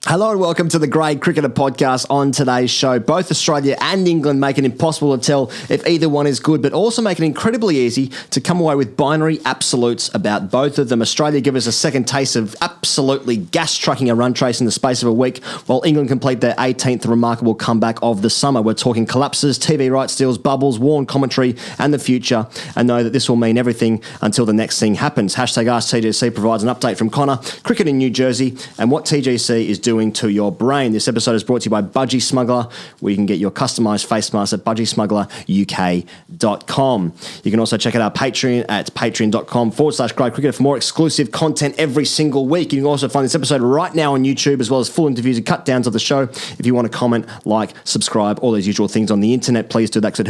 Hello and welcome to the Grade Cricketer Podcast. On today's show, both Australia and England make it impossible to tell if either one is good, but also make it incredibly easy to come away with binary absolutes about both of them. Australia give us a second taste of absolutely gas-trucking a run trace in the space of a week, while England complete their 18th remarkable comeback of the summer. We're talking collapses, TV rights deals, bubbles, Warne commentary, and the future, and know that this will mean everything until the next thing happens. Hashtag AskTGC provides an update from Conor, cricket in New Jersey, and what TGC is doing to your brain. This episode is brought to you by Budgy Smuggler, where you can get your customised face mask at budgysmuggleruk.com. You can also check out our Patreon at patreon.com/Grade Cricketer for more exclusive content every single week. You can also find this episode right now on YouTube, as well as full interviews and cut downs of the show. If you want to comment, like, subscribe, all those usual things on the internet, please do that because it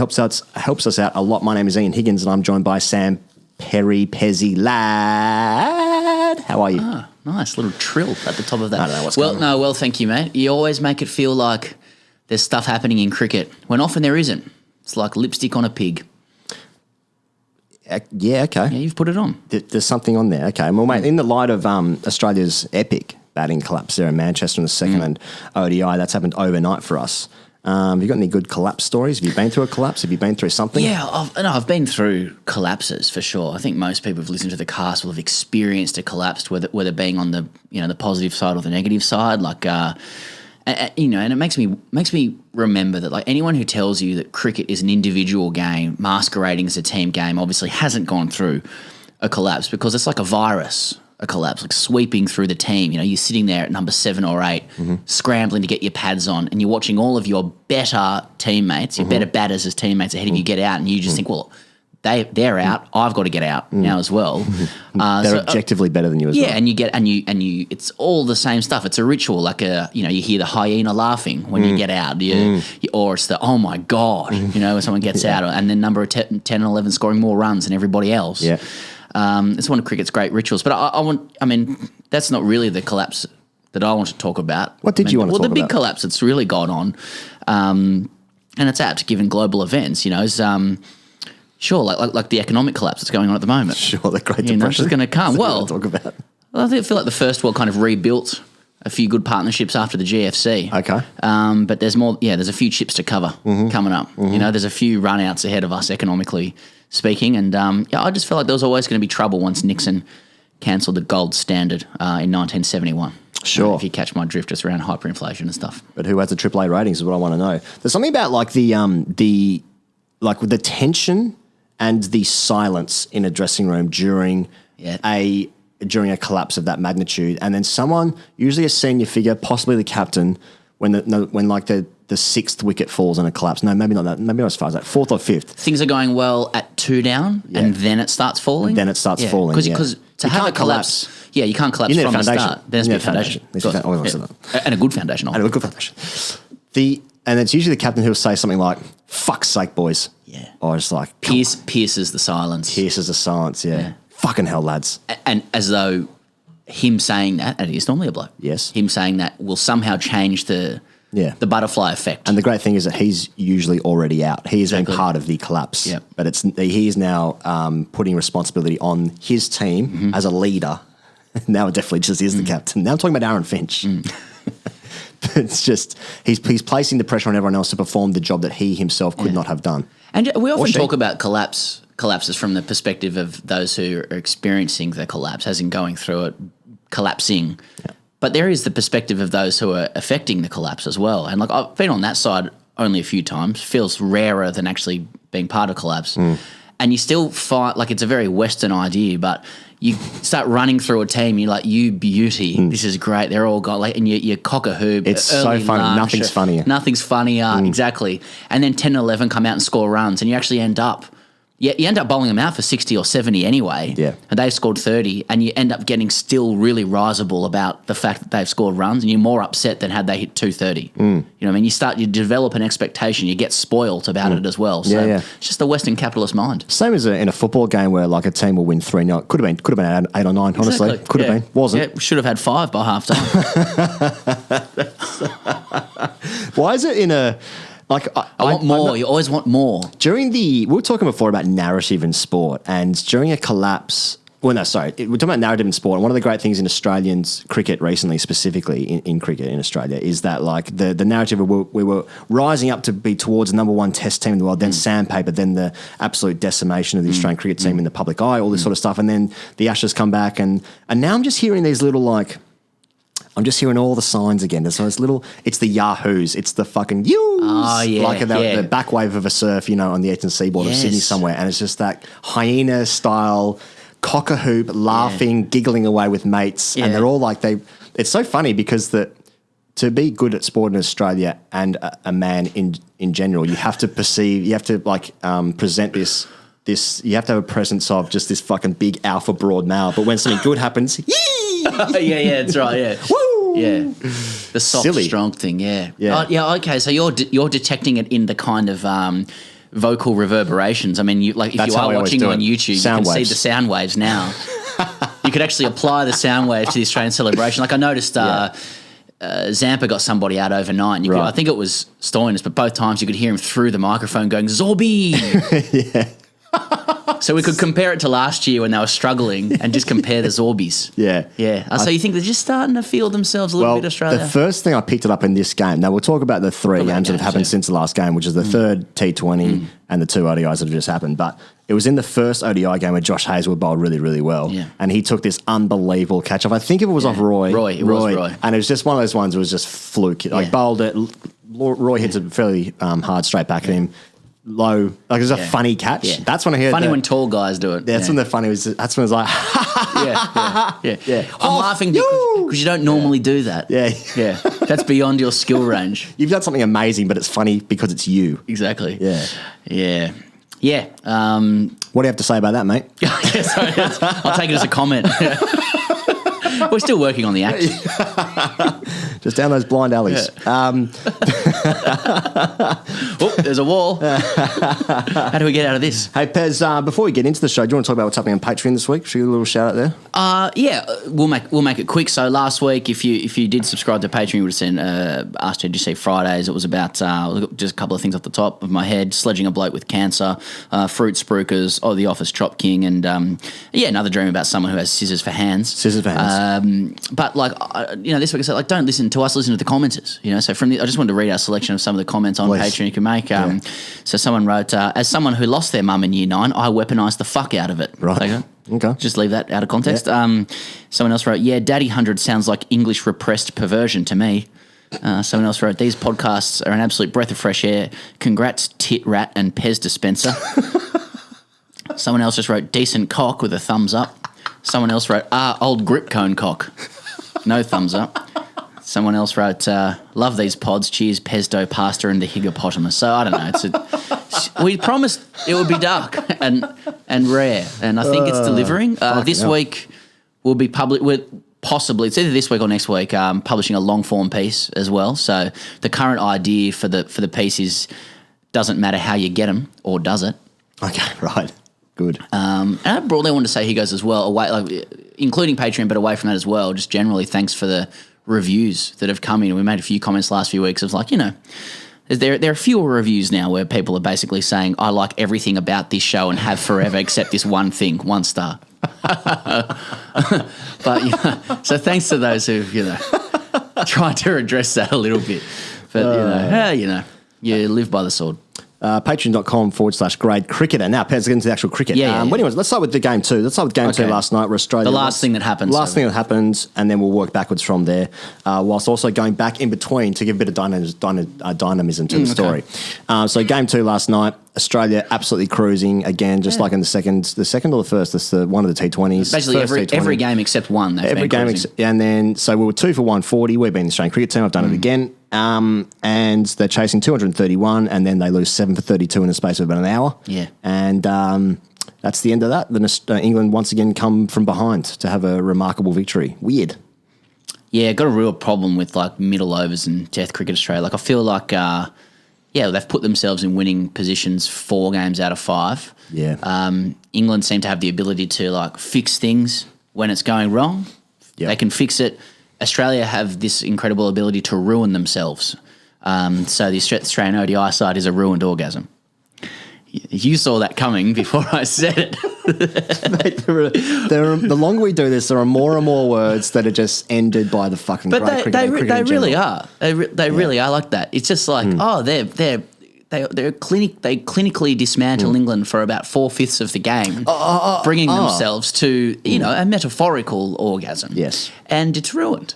helps us out a lot. My name is Ian Higgins and I'm joined by Sam Pezzi Lad. How are you? Nice little trill at the top of that. I don't know what's going on. Well, thank you, mate. You always make it feel like there's stuff happening in cricket when often there isn't. It's like lipstick on a pig. Yeah, okay. Yeah, you've put it on. There's something on there. Okay. Well, mate, in the light of Australia's epic batting collapse there in Manchester in the second and ODI, that's happened overnight for us. Have you got any good collapse stories? Have you been through a collapse? Have you been through something? Yeah, I've been through collapses for sure. I think most people who've listened to the cast will have experienced a collapse, whether being on the the positive side or the negative side. Like, and it makes me remember that like anyone who tells you that cricket is an individual game masquerading as a team game obviously hasn't gone through a collapse, because it's like a virus. A collapse, like sweeping through the team. You're sitting there at number 7 or 8, scrambling to get your pads on, and you're watching all of your better teammates, your better batters as teammates ahead of you get out, and you just think, well, they're out. I've got to get out now as well. They're objectively better than you as well. Yeah, and you. It's all the same stuff. It's a ritual, like you hear the hyena laughing when you get out, or it's the oh my god, when someone gets out, and then number 10 and 11 scoring more runs than everybody else. Yeah. It's one of cricket's great rituals, but that's not really the collapse that I want to talk about. What did you want to talk about? Well, the big collapse that's really gone on, and it's apt given global events, is sure, like the economic collapse that's going on at the moment. Sure, the Great Depression is going to come. Well, talk about. I feel like the first world kind of rebuilt a few good partnerships after the GFC. Okay. But there's more. Yeah, there's a few chips to cover coming up. There's a few run-outs ahead of us economically speaking, and I just felt like there was always going to be trouble once Nixon cancelled the gold standard in 1971. Sure. If you catch my drift, just around hyperinflation and stuff. But who has the AAA ratings is what I want to know. There's something about like the tension and the silence in a dressing room during a collapse of that magnitude, and then someone, usually a senior figure, possibly the captain, when the 6th wicket falls in a collapse. No, maybe not that. Maybe not as far as that. 4th or 5th. Things are going well at 2 down, and then it starts falling. Then it starts falling. Because to have a collapse, you can't collapse from the start. There's a foundation. And a good foundation. And a good foundation. And it's usually the captain who will say something like, "Fuck's sake, boys." Yeah. Or it's like pierces the silence. Pierces the silence. Yeah. Fucking hell, lads. And as though him saying that, and it is normally a bloke. Yes. Him saying that will somehow change the butterfly effect. And the great thing is that he's usually already out. He has been part of the collapse. Yep. But he is now putting responsibility on his team as a leader. Now it definitely just is the captain. Now I'm talking about Aaron Finch. It's just he's placing the pressure on everyone else to perform the job that he himself could not have done. And we often talk about collapses from the perspective of those who are experiencing the collapse, as in going through it, collapsing. Yeah. But there is the perspective of those who are affecting the collapse as well. And like I've been on that side only a few times. Feels rarer than actually being part of collapse. And you still find like it's a very Western idea, but you start running through a team, you're like, you beauty, this is great. They're all got and you cock a hoop. It's so funny. Nothing's funnier. Nothing's funnier, exactly. And then 10 and 11 come out and score runs, and you actually end up you end up bowling them out for 60 or 70 anyway. Yeah. And they've scored 30, and you end up getting still really risible about the fact that they've scored runs, and you're more upset than had they hit 230. You know what I mean? You develop an expectation, you get spoilt about it as well. So it's just the Western capitalist mind. Same as in a football game where like a team will win 3-0. Could have been 8 or 9, honestly. Exactly. Could have been. Wasn't. Yeah, should have had 5 by half time. Why is it in a... Like I want more. You always want more. We were talking before about narrative in sport, and during a collapse, Well, no, sorry. We're talking about narrative in sport. And one of the great things in Australians cricket recently, specifically in cricket in Australia, is that like the narrative we were rising up to be towards the number one test team in the world, then sandpaper, then the absolute decimation of the Australian cricket team in the public eye, all this sort of stuff. And then the Ashes come back. And now I'm just hearing these little like, I'm just hearing all the signs again. So it's little, it's the Yahoos, it's the fucking yous. Oh, yeah. Like the back wave of a surf, on the eastern seaboard of Sydney somewhere. And it's just that hyena style cock a hoop, laughing, giggling away with mates, and they're all like it's so funny because to be good at sport in Australia and a man in general, you have to present this you have to have a presence of just this fucking big alpha broad male, but when something good happens, yee! yeah, that's right, yeah. Woo! Yeah. The soft, strong thing, yeah. Yeah. Okay, so you're detecting it in the kind of vocal reverberations. I mean, if you are watching on YouTube, you can see the sound waves now. You could actually apply the sound waves to the Australian celebration. Like I noticed Zampa got somebody out overnight. And I think it was Stoinis, but both times you could hear him through the microphone going, Zorby! Yeah. So we could compare it to last year when they were struggling and just compare the Zorbies. Yeah. Yeah. So you think they're just starting to feel themselves a little bit Australia? The first thing I picked it up in this game, now we'll talk about the three games that have happened since the last game, which is the third T20 and the two ODIs that have just happened. But it was in the first ODI game where Josh Hazelwood bowled really, really well. Yeah. And he took this unbelievable catch off. I think it was off Roy. It was Roy. And it was just one of those ones that was just fluke. Like bowled it. Roy hits it fairly hard straight back at him. Low, like it was a funny catch. Yeah. That's when I heard funny when tall guys do it. That's when the funny was. That's when it was like, yeah. I'm laughing because you don't normally do that. Yeah. That's beyond your skill range. You've done something amazing, but it's funny because it's you. Exactly. Yeah. What do you have to say about that, mate? I'll take it as a comment. We're still working on the act. Just down those blind alleys. Yeah. There's a wall. How do we get out of this? Hey, Pez, before we get into the show, do you want to talk about what's happening on Patreon this week? Should we get a little shout out there? We'll make it quick. So last week, if you did subscribe to Patreon, you would have seen Ask JGC Fridays. It was about just a couple of things off the top of my head: sledging a bloke with cancer, fruit spruikers, the Office Chop King, and another dream about someone who has scissors for hands. Scissors for hands. But this week I said don't listen to us, listen to the commenters. So I just wanted to read our selection of some of the comments on Patreon you can make. So someone wrote, as someone who lost their mum in year 9, I weaponised the fuck out of it. Right. Okay. Just leave that out of context. Yeah. Someone else wrote, Daddy 100 sounds like English repressed perversion to me. Someone else wrote, these podcasts are an absolute breath of fresh air. Congrats, Tit Rat and Pez dispenser. Someone else just wrote, decent cock with a thumbs up. Someone else wrote, old grip cone cock. No thumbs up. Someone else wrote, love these pods. Cheers, Pesdo, Pasta, and the hippopotamus. So I don't know. We promised it would be dark and rare, and I think it's delivering. This week we'll be possibly, it's either this week or next week, publishing a long form piece as well. So the current idea for the piece is doesn't matter how you get them, or does it? Okay, right. Good. And I broadly want to say he goes as well, including Patreon, but away from that as well. Just generally, thanks for the reviews that have come in. We made a few comments last few weeks of there are fewer reviews now where people are basically saying, I like everything about this show and have forever except this one thing, 1 star. But, so thanks to those who've, tried to address that a little bit. But, you live by the sword. Patreon.com/grade cricketer. Now, let's get into the actual cricket. Anyways, let's start with the game 2. Let's start with game 2 last night where Australia... The last thing that happened. Thing that happened, and then we'll work backwards from there, whilst also going back in between to give a bit of dynamism to the story. So game 2 last night, Australia absolutely cruising again, just like in the second or the first. That's one of the T20s. Basically every game except one. Every game, and then so we were 2 for 140. We've been the Australian cricket team. I've done it again. And they're chasing 231, and then they lose 7 for 32 in the space of about an hour. Yeah. And that's the end of that. Then England once again come from behind to have a remarkable victory. Weird. Yeah, got a real problem with middle overs and death cricket Australia. I feel like they've put themselves in winning positions 4 games out of 5. Yeah. England seem to have the ability to fix things when it's going wrong. Yep. They can fix it. Australia have this incredible ability to ruin themselves. So the Australian ODI side is a ruined orgasm. You saw that coming before I said it. Mate, the longer we do this, there are more and more words that are just ended by the fucking. But great they cricket really are. They really are like that. It's just like they clinically dismantle England for about 4/5 of the game, bringing themselves to a metaphorical orgasm. Yes, and it's ruined.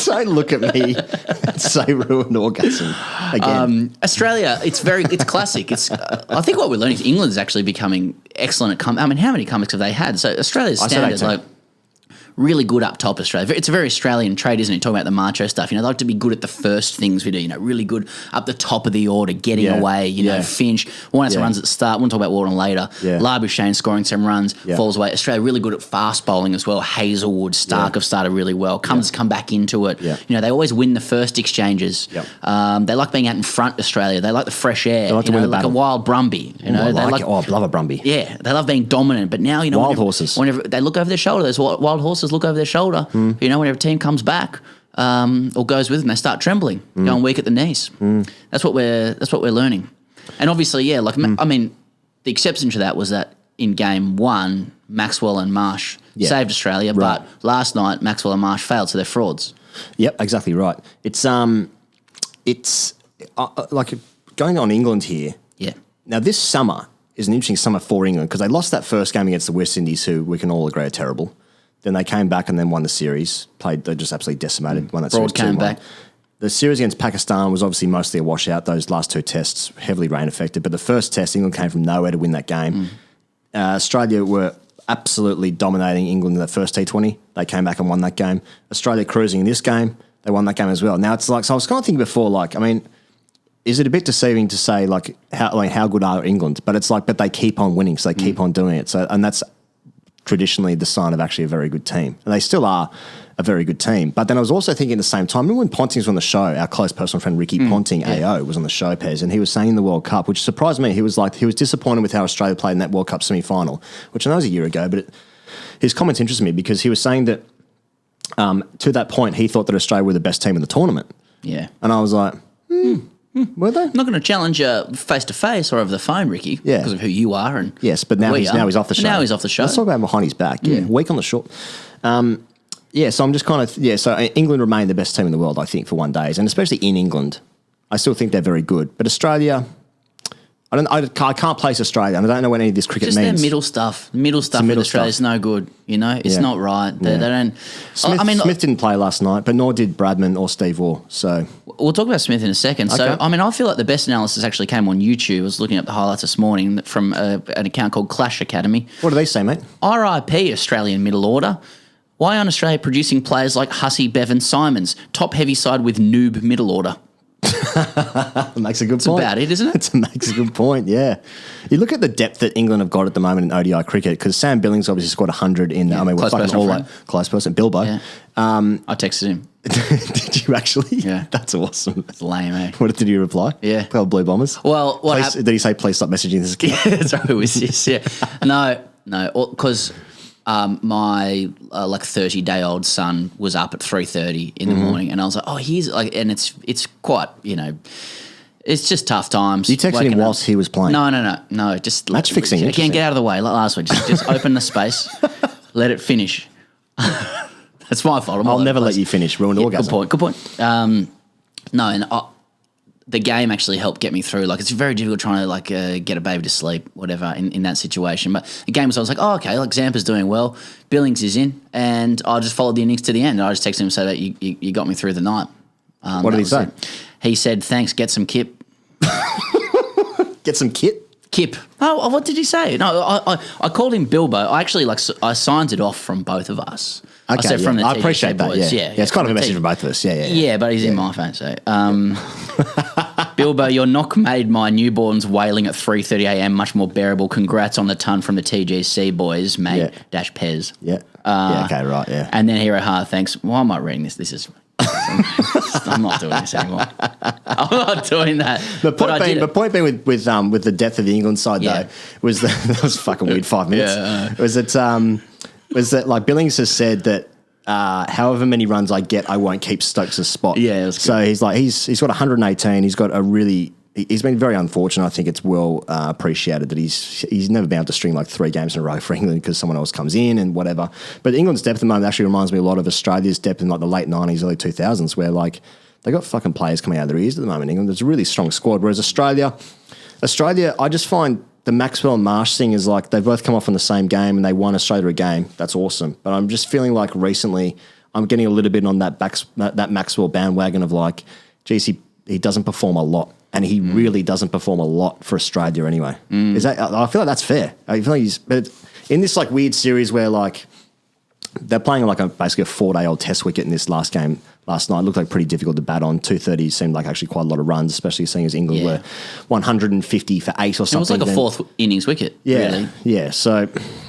Don't look at me and say ruined orgasm again. Australia, it's classic. It's I think what we're learning is England is actually becoming excellent at how many comebacks have they had? So Australia's standard like really good up top. Australia, it's a very Australian trait, isn't it? Talking about the macho stuff, they like to be good at the first things we do. Really good up the top of the order, getting away. Finch, Warne runs at the start. We'll talk about Warne later. Yeah. Labuschagne scoring some runs, falls away. Australia really good at fast bowling as well. Hazelwood, Stark have started really well. Cummins come back into it. Yeah. They always win the first exchanges. Yep. They like being out in front. Australia, they like the fresh air. They like to win the like battle. a wild Brumby. I love a Brumby. Yeah, they love being dominant. But now wild horses. Whenever they look over their shoulder, those wild horses look over their shoulder. Whenever a team comes back or goes with them, they start trembling, going weak at the knees. That's what we're learning. And obviously, I mean, the exception to that was that in game one, Maxwell and Marsh saved Australia, but last night Maxwell and Marsh failed, so they're frauds. Yep, exactly right. It's like going on England here. Yeah. Now this summer is an interesting summer for England because they lost that first game against the West Indies, who we can all agree are terrible. Then they came back and then won the series. They just absolutely decimated. Won that series. Broad came back. The series against Pakistan was obviously mostly a washout. Those last two tests, heavily rain affected. But the first test, England came from nowhere to win that game. Australia were absolutely dominating England in that first T20. They came back and won that game. Australia cruising in this game. They won that game as well. Now it's like, so I was kind of thinking before, like, I mean, is it a bit deceiving to say like how good are England? But it's like, but they keep on winning, so they keep on doing it. So, and that's traditionally the sign of actually a very good team. And they still are a very good team. But then I was also thinking at the same time, remember when Ponting was on the show, our close personal friend Ricky Ponting, AO, was on the show, Pez, and he was saying in the World Cup, which surprised me, he was disappointed with how Australia played in that World Cup semi-final, which I know was a year ago, but his comments interested me because he was saying that to that point, he thought that Australia were the best team in the tournament. Yeah. And I was like, were they? I'm not going to challenge face-to-face or over the phone, Ricky, because of who you are. And yes, but now he's off the show. Now he's off the show. Let's talk about behind his back. Yeah, weak on the short. So I'm just kind of, so England remain the best team in the world, I think, for one days. And especially in England, I still think they're very good. But Australia, I can't place Australia, and I don't know what any of this cricket just means. Just their middle stuff with Australia is no good, It's not right. They don't... Smith didn't play last night, but nor did Bradman or Steve Waugh, so... We'll talk about Smith in a second. Okay. So, I feel like the best analysis actually came on YouTube. I was looking at the highlights this morning from an account called Clash Academy. What do they say, mate? RIP Australian middle order. Why aren't Australia producing players like Hussey, Bevan, Simons? Top heavy side with noob middle order. It makes a good point. It's about it, isn't it? It makes a good point, yeah. You look at the depth that England have got at the moment in ODI cricket, because Sam Billings obviously scored 100 in, we're fucking all like close person, Bilbo. Yeah. I texted him. Did you actually? Yeah. That's awesome. It's lame, eh? What did you reply? Yeah. Well, Blue Bombers. Well, did he say, please stop messaging this kid? Yeah, that's right. Who is this? Yeah. No, because... my 30-day-old son was up at 3:30 in the morning, and I was like, "Oh, he's like," and it's quite, it's just tough times. You texted him whilst he was playing? No, just match fixing. Again, get out of the way. Like last week, just open the space, let it finish. That's my fault. I'll never let you finish. Ruined orgasm. Good point. The game actually helped get me through. Like, it's very difficult trying to get a baby to sleep, whatever, in that situation. But the game was, I was like, oh, okay, Zampa's doing well, Billings is in, and I just followed the innings to the end. I just texted him and said that you got me through the night. What did he say? He said, thanks, get some kip. Get some kit? Kip. Oh, what did he say? No, I called him Bilbo. I actually I signed it off from both of us. Okay, I said from the I appreciate that. boys. Yeah, it's kind of a message from both of us. Yeah, but he's in my phone. So, Bilbo, your knock made my newborns wailing at 3:30 a.m. much more bearable. Congrats on the ton from the TGC boys, mate. Dash Pez. Yeah. Okay, right. Yeah. And then Hero Hard, thanks. Why am I reading this? This is. I'm not doing this anymore. I'm not doing that. The point being with the depth of the England side though was that was a fucking weird 5 minutes. Yeah. Was that like Billings has said that however many runs I get, I won't keep Stokes' spot. Yeah, it was good. So he's got 118. He's got a really he's been very unfortunate. I think it's well appreciated that he's never been able to string like 3 games in a row for England because someone else comes in and whatever. But England's depth at the moment actually reminds me a lot of Australia's depth in like the late 90s, early 2000s, where like they got fucking players coming out of their ears at the moment. England, there's a really strong squad. Whereas Australia, I just find the Maxwell and Marsh thing is like they both come off in the same game and they won Australia a game. That's awesome. But I'm just feeling like recently I'm getting a little bit on that Maxwell bandwagon of like, geez, he doesn't perform a lot. And he really doesn't perform a lot for Australia anyway. Is that? I feel like that's fair. I feel like but in this like weird series where like they're playing like basically a 4-day-old test wicket in this last game last night. It looked like pretty difficult to bat on. 230 seemed like actually quite a lot of runs, especially seeing as England were 150 for 8 or something. It was like a 4th innings wicket. Yeah, really. Yeah. So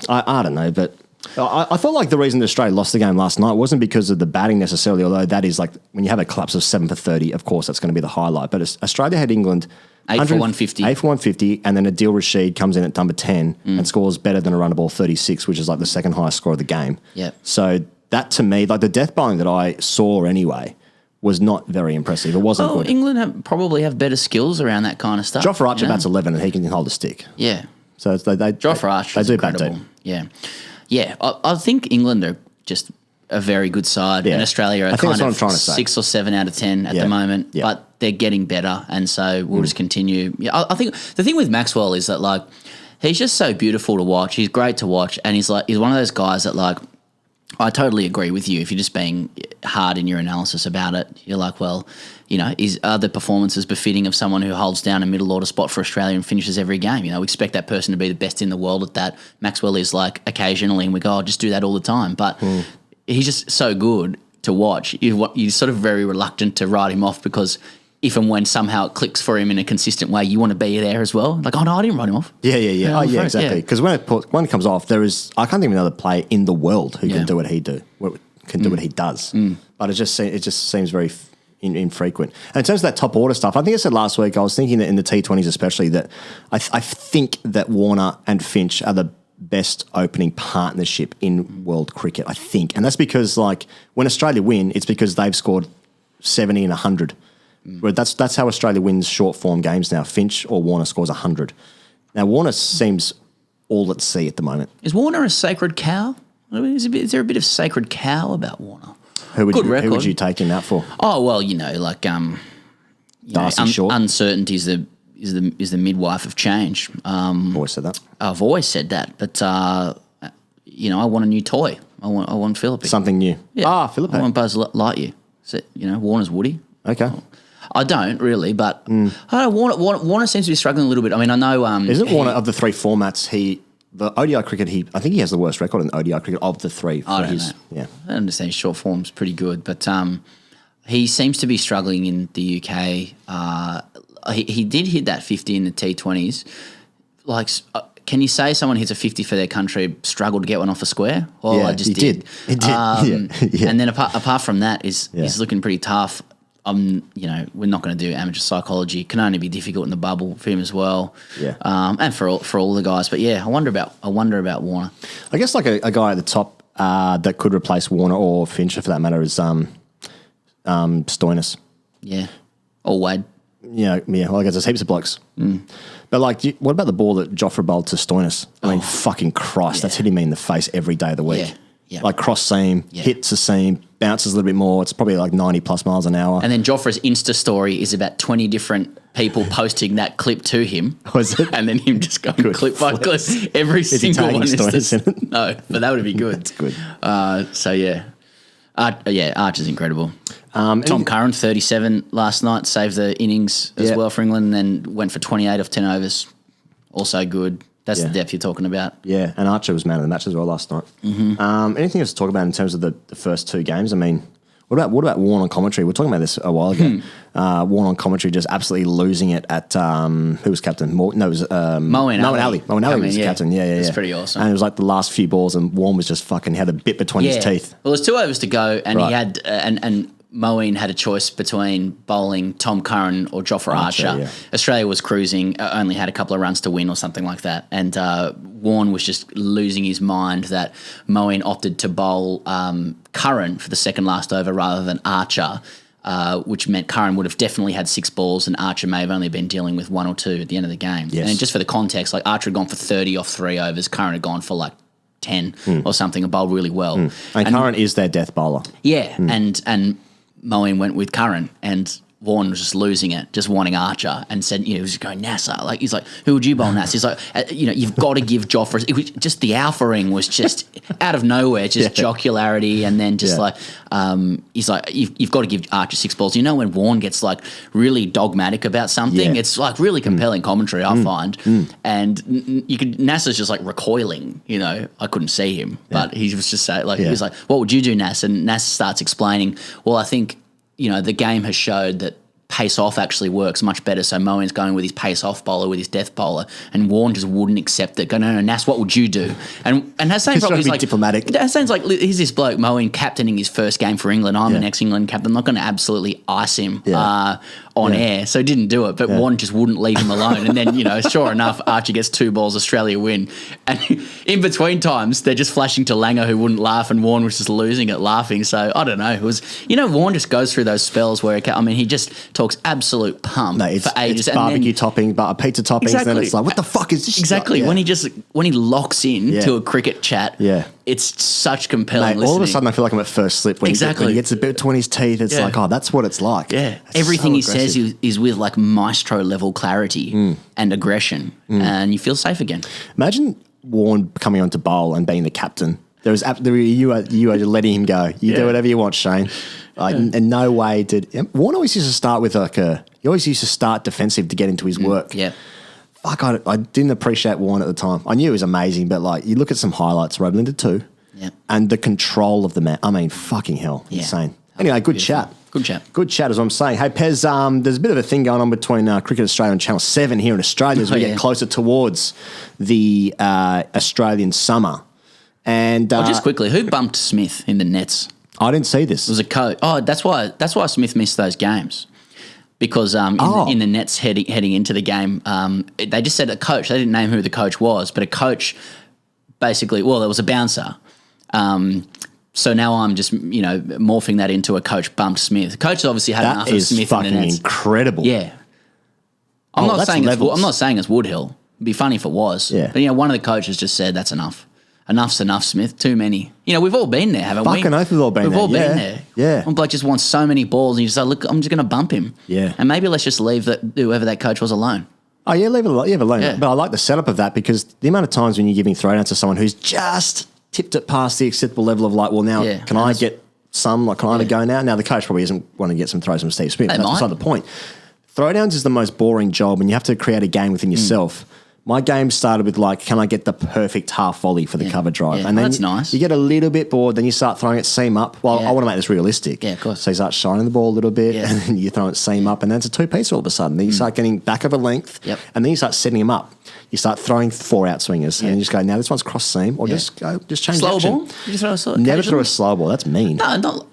I don't know, but I felt like the reason that Australia lost the game last night wasn't because of the batting necessarily, although that is like when you have a collapse of 7 for 30, of course that's going to be the highlight. But Australia had England 8 for 150. 8 for 150, and then Adil Rashid comes in at number 10 and scores better than a run of ball 36, which is like the second highest score of the game. Yeah. So that to me, like the death bowling that I saw anyway, was not very impressive. It wasn't good. England probably have better skills around that kind of stuff. Jofra Archer bats 11 and he can hold a stick. Yeah. So Jofra Archer is incredible. Yeah. Yeah. I think England are just a very good side, and Australia are kind of 6 or 7 out of 10 at the moment, but they're getting better, and so we'll just continue. Yeah, I think the thing with Maxwell is that like he's just so beautiful to watch. He's great to watch, and he's one of those guys that like I totally agree with you. If you're just being hard in your analysis about it, you're like, well, you know, are the performances befitting of someone who holds down a middle order spot for Australia and finishes every game? You know, we expect that person to be the best in the world at that. Maxwell is like occasionally, and we go, just do that all the time, but. He's just so good to watch. You're sort of very reluctant to write him off because if and when somehow it clicks for him in a consistent way, you want to be there as well. Like, oh no, I didn't write him off. Yeah. Exactly. Because when it comes off, I can't think of another player in the world who can do what he do. Can do what he does. But it just seems very infrequent. And in terms of that top order stuff, I think I said last week, I was thinking that in the T20s especially that I think that Warner and Finch are the best opening partnership in world cricket, I think. And that's because like when Australia win, it's because they've scored 70 and 100. Where that's how Australia wins short form games now. Finch or Warner scores 100. Now Warner seems all at sea at the moment. Is Warner a sacred cow? Is there a bit of sacred cow about Warner? Who would you take him out for? Oh well, you know, like Darcy Short. Uncertainty is the midwife of change. Always said that. I've always said that, but you know, I want a new toy. I want Philippe. Something new. Yeah. Philippe. I want Buzz Lightyear. So, you know, Warner's Woody. Okay. I don't really, but I don't know, Warner seems to be struggling a little bit. I mean, I know. Isn't Warner of the 3 formats? The ODI cricket. I think he has the worst record in ODI cricket of the 3. I don't know. Yeah. I understand his short form's pretty good, but he seems to be struggling in the UK. He did hit that 50 in the T20s. Like, can you say someone hits a 50 for their country struggled to get one off a square? Well, yeah, I just did. He did. Yeah. And then apart from that, he's looking pretty tough. You know, we're not going to do amateur psychology. It can only be difficult in the bubble for him as well. Yeah. And for all the guys. But yeah, I wonder about Warner. I guess like a guy at the top that could replace Warner or Finch for that matter is Stoinis. Yeah. Or Wade. Yeah. Well, I guess there's heaps of blokes. But like, what about the ball that Jofra bowled to Stoinis? I mean, fucking Christ, that's hitting me in the face every day of the week. Yeah. Like cross seam, hits a seam, bounces a little bit more. It's probably like 90 plus miles an hour. And then Jofra's Insta story is about 20 different people posting that clip to him. Was it? And then him just going clip by clip. Every single one is no, but that would be good. That's good. So yeah. Archer's incredible. Tom Curran, 37 last night, saved the innings as well for England, and then went for 28 off 10 overs. Also good. That's the depth you're talking about. Yeah, and Archer was man of the match as well last night. Anything else to talk about in terms of the first 2 games? I mean, what about Warne on commentary? We were talking about this a while ago. Warne on commentary just absolutely losing it at who was captain? It was Moeen Ali. Moeen Ali was captain. Yeah. It's pretty awesome. And it was like the last few balls, and Warne was just fucking had a bit between his teeth. Well, there's 2 overs to go, and he had and Moeen had a choice between bowling Tom Curran or Jofra Archer. Yeah. Australia was cruising, only had a couple of runs to win or something like that. And Warne was just losing his mind that Moeen opted to bowl Curran for the second last over rather than Archer. which meant Curran would have definitely had 6 balls and Archer may have only been dealing with 1 or 2 at the end of the game. Yes. And just for the context, like Archer had gone for 30 off 3 overs, Curran had gone for like 10 or something, and bowled really well. And Curran is their death bowler. Yeah, and Moeen went with Curran, and Warne was just losing it, just wanting Archer, and said, he was just going, Nasser. Like, he's like, who would you bowl, Nasser? He's like, you've got to give Joffre. It was just the alphaing was just out of nowhere, just jocularity, and then just he's like, you've got to give Archer 6 balls. When Warne gets like really dogmatic about something, it's like really compelling commentary, I find. And Nasser's just like recoiling, I couldn't see him, but he was just saying, he was like, what would you do, Nasser? And Nasser starts explaining, well, I think, the game has showed that pace off actually works much better. So Moeen's going with his pace off bowler, with his death bowler, and Warne just wouldn't accept it. Go, no, Nas, what would you do? And Hassan probably is like diplomatic. Hassan's like, here's this bloke Moeen captaining his first game for England. I'm an ex-England captain. I'm not going to absolutely ice him on air, so didn't do it. But Warne just wouldn't leave him alone. And then sure enough, Archer gets 2 balls, Australia win. And in between times, they're just flashing to Langer, who wouldn't laugh, and Warne was just losing it, laughing. So I don't know. It was Warne just goes through those spells where he just talks absolute pump for ages. It's barbecue topping, but pizza toppings. Exactly. And then it's like, what the fuck is this? Exactly. When he locks in to a cricket chat, it's such compelling listening. All of a sudden, I feel like I'm at first slip. When he gets a bit between his teeth, it's like, oh, that's what it's like. Yeah. Everything he says is with like maestro level clarity and aggression, and you feel safe again. Imagine Warne coming on to bowl and being the captain. You are letting him go. You do whatever you want, Shane. In no way did Warne always used to start with he always used to start defensive to get into his work. Yeah. Fuck, I didn't appreciate Warne at the time. I knew he was amazing, but you look at some highlights, Roblin did too. Yeah. And the control of the man, I mean, fucking hell, insane. Anyway, good chat. Good chat. Good chat is what I'm saying. Hey, Pez, there's a bit of a thing going on between Cricket Australia and Channel 7 here in Australia as we get closer towards the Australian summer. And just quickly, who bumped Smith in the nets? I didn't see this. It was a coach. Oh, that's why Smith missed those games. Because in the nets heading into the game, they just said a coach. They didn't name who the coach was, but a coach basically, there was a bouncer. So now I'm just, morphing that into a coach bumped Smith. The coach obviously had enough of Smith in the nets. That is fucking incredible. Yeah. I'm not saying it's Woodhill. It'd be funny if it was. Yeah. But, one of the coaches just said that's enough. Enough's enough, Smith. Too many. We've all been there, haven't we? Fucking oath, we've all been there. We've all been there. Yeah. One bloke just wants so many balls, and you just say, look, I'm just going to bump him. Yeah. And maybe let's just leave whoever that coach was alone. Oh, yeah, leave it alone. Yeah. But I like the setup of that because the amount of times when you're giving throwdowns to someone who's just tipped it past the acceptable level of can I get some? Can I go now? Now, the coach probably doesn't want to get some throws from Steve Smith. That's beside the point. Throwdowns is the most boring job, and you have to create a game within yourself. My game started with can I get the perfect half volley for the cover drive? Yeah. And then that's nice. You get a little bit bored, then you start throwing it seam up. Well, I want to make this realistic. Yeah, of course. So you start shining the ball a little bit, and then you throw it seam up, and then it's a 2-piece all of a sudden. Then you start getting back of a length, and then you start setting them up. You start throwing 4-out swingers, and you just go, now this one's cross seam, or just change slow action. Ball? You just throw a slow Never throw a slow ball. That's mean. No, not.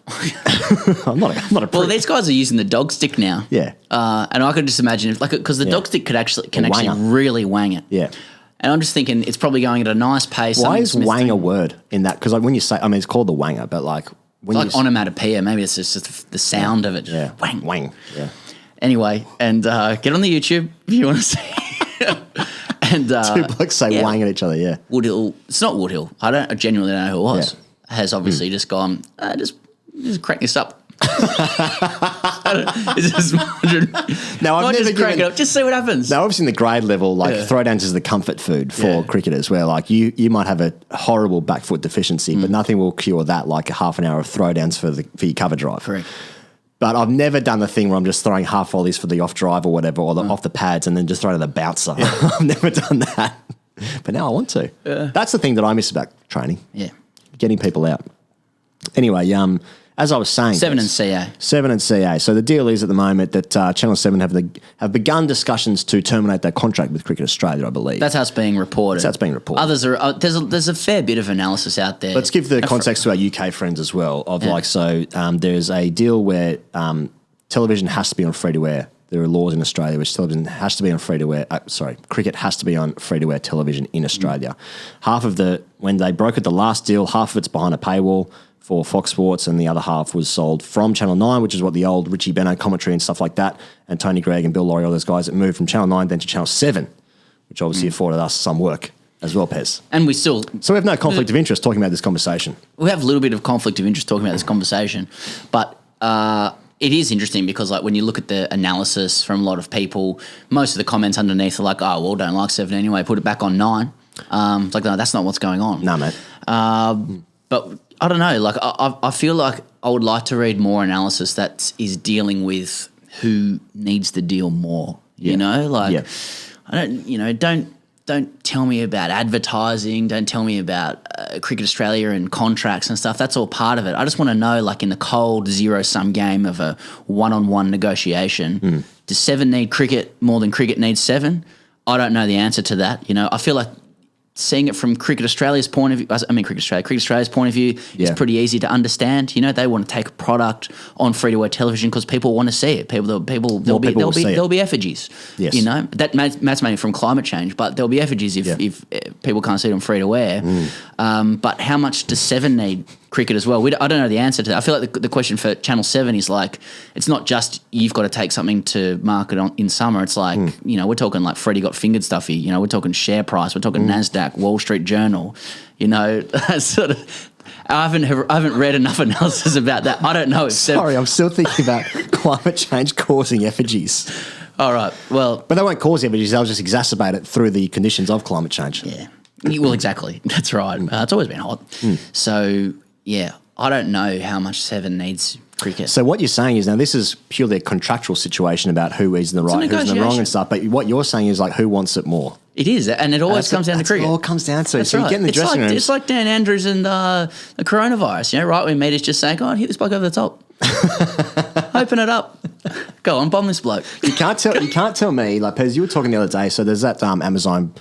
I'm not a prick. Well, these guys are using the dog stick now. Yeah. And I could just imagine because the dog stick can actually really wang it. Yeah. And I'm just thinking it's probably going at a nice pace. Why is wang a word in that? Because when you say, it's called the wanger, but when it's onomatopoeia, maybe it's just the sound of it. Yeah. Wang. Yeah. Anyway, and get on the YouTube if you want to see. And two blokes say wang at each other. Yeah. Woodhill. It's not Woodhill. I genuinely don't know who it was. Yeah. Has obviously just gone. Just crack this up. Just now I've never crack it up. Just see what happens. Now, obviously, in the grade level, throwdowns is the comfort food for cricketers. Where you might have a horrible back foot deficiency, but nothing will cure that like a half an hour of throwdowns for your cover drive. Correct. But I've never done the thing where I'm just throwing half volleys for the off drive or whatever, or off the pads, and then just throwing to the bouncer. Yeah. I've never done that, but now I want to. Yeah. That's the thing that I miss about training. Yeah, getting people out. Anyway, as I was saying, 7 and CA. 7 and CA. So the deal is at the moment that Channel 7 have begun discussions to terminate their contract with Cricket Australia, I believe. That's how it's being reported. That's being reported. Others are there's a fair bit of analysis out there. Let's give the context to our UK friends as well. There's a deal where television has to be on free-to-air. There are laws in Australia which television has to be on free-to-air. Cricket has to be on free-to-air television in Australia. When they brokered the last deal, half of it's behind a paywall. for Fox Sports, and the other half was sold from Channel 9, which is what the old Richie Benaud commentary and stuff like that, and Tony Gregg and Bill Laurie, all those guys that moved from Channel 9 then to Channel 7, which obviously afforded us some work as well, Pez. And we still... So we have no conflict of interest talking about this conversation. We have a little bit of conflict of interest talking about this conversation, but it is interesting because, like, when you look at the analysis from a lot of people, most of the comments underneath are like, oh, well, don't like 7 anyway, put it back on 9. It's like, no, that's not what's going on. No, mate. But I don't know. Like, I feel like I would like to read more analysis that is dealing with who needs the deal more. You know, like, I don't, don't tell me about advertising. Don't tell me about Cricket Australia and contracts and stuff. That's all part of it. I just want to know, like, in the cold zero-sum game of a one-on-one negotiation, does 7 need cricket more than cricket needs 7? I don't know the answer to that. You know, I feel like seeing it from Cricket Australia's point of view, Cricket Australia's point of view is pretty easy to understand. You know, they want to take a product on free-to-air television because people want to see it. There'll be effigies. Yes. You know, that's mainly from climate change, but there'll be effigies if people can't see it on free-to-air. But how much does 7 need cricket as well? I don't know the answer to that. I feel like the question for Channel 7 is like, it's not just you've got to take something to market in summer. It's like, you know, we're talking like Freddie got fingered stuffy. You know, we're talking share price. We're talking NASDAQ, Wall Street Journal. You know, sort of. I haven't read enough analysis about that. I don't know. Sorry, I'm still thinking about climate change causing effigies. All right, well. But they won't cause effigies. They'll just exacerbate it through the conditions of climate change. Yeah. Well, exactly. That's right. It's always been hot. So, yeah, I don't know how much 7 needs cricket. So what you're saying is, now this is purely a contractual situation about who is in the right, who's in the wrong and stuff, but what you're saying is like who wants it more? It is, and it always comes down to cricket. It all comes down to. That's so right. You get in the dressing room. It's like Dan Andrews and the coronavirus, you know, right when media's just saying, go on, hit this bloke over the top. Open it up. Go on, bomb this bloke. You can't tell me, like, Pez, you were talking the other day, so there's that Amazon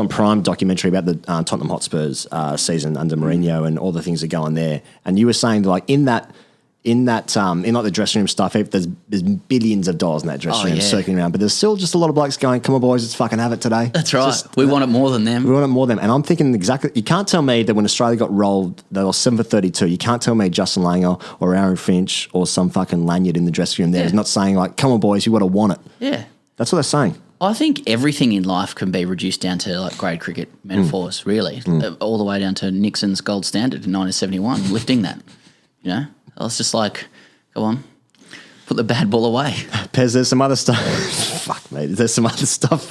Prime documentary about the Tottenham Hotspurs season under Mourinho and all the things that go on there. And you were saying that, like, in like the dressing room stuff, there's billions of dollars in that dressing room circling around, but there's still just a lot of blokes going, come on boys, let's fucking have it today. That's right. We want it more than them. We want it more than them. And I'm thinking exactly, you can't tell me that when Australia got rolled, they were 7 for 32. You can't tell me Justin Langer or Aaron Finch or some fucking lanyard in the dressing room there is not saying like, come on boys, you got to want it. Yeah. That's what they're saying. I think everything in life can be reduced down to like grade cricket metaphors, really, all the way down to Nixon's gold standard in 1971, lifting that, you know? It's just like, go on, put the bad ball away. Pez, there's some other stuff. Fuck, mate. There's some other stuff.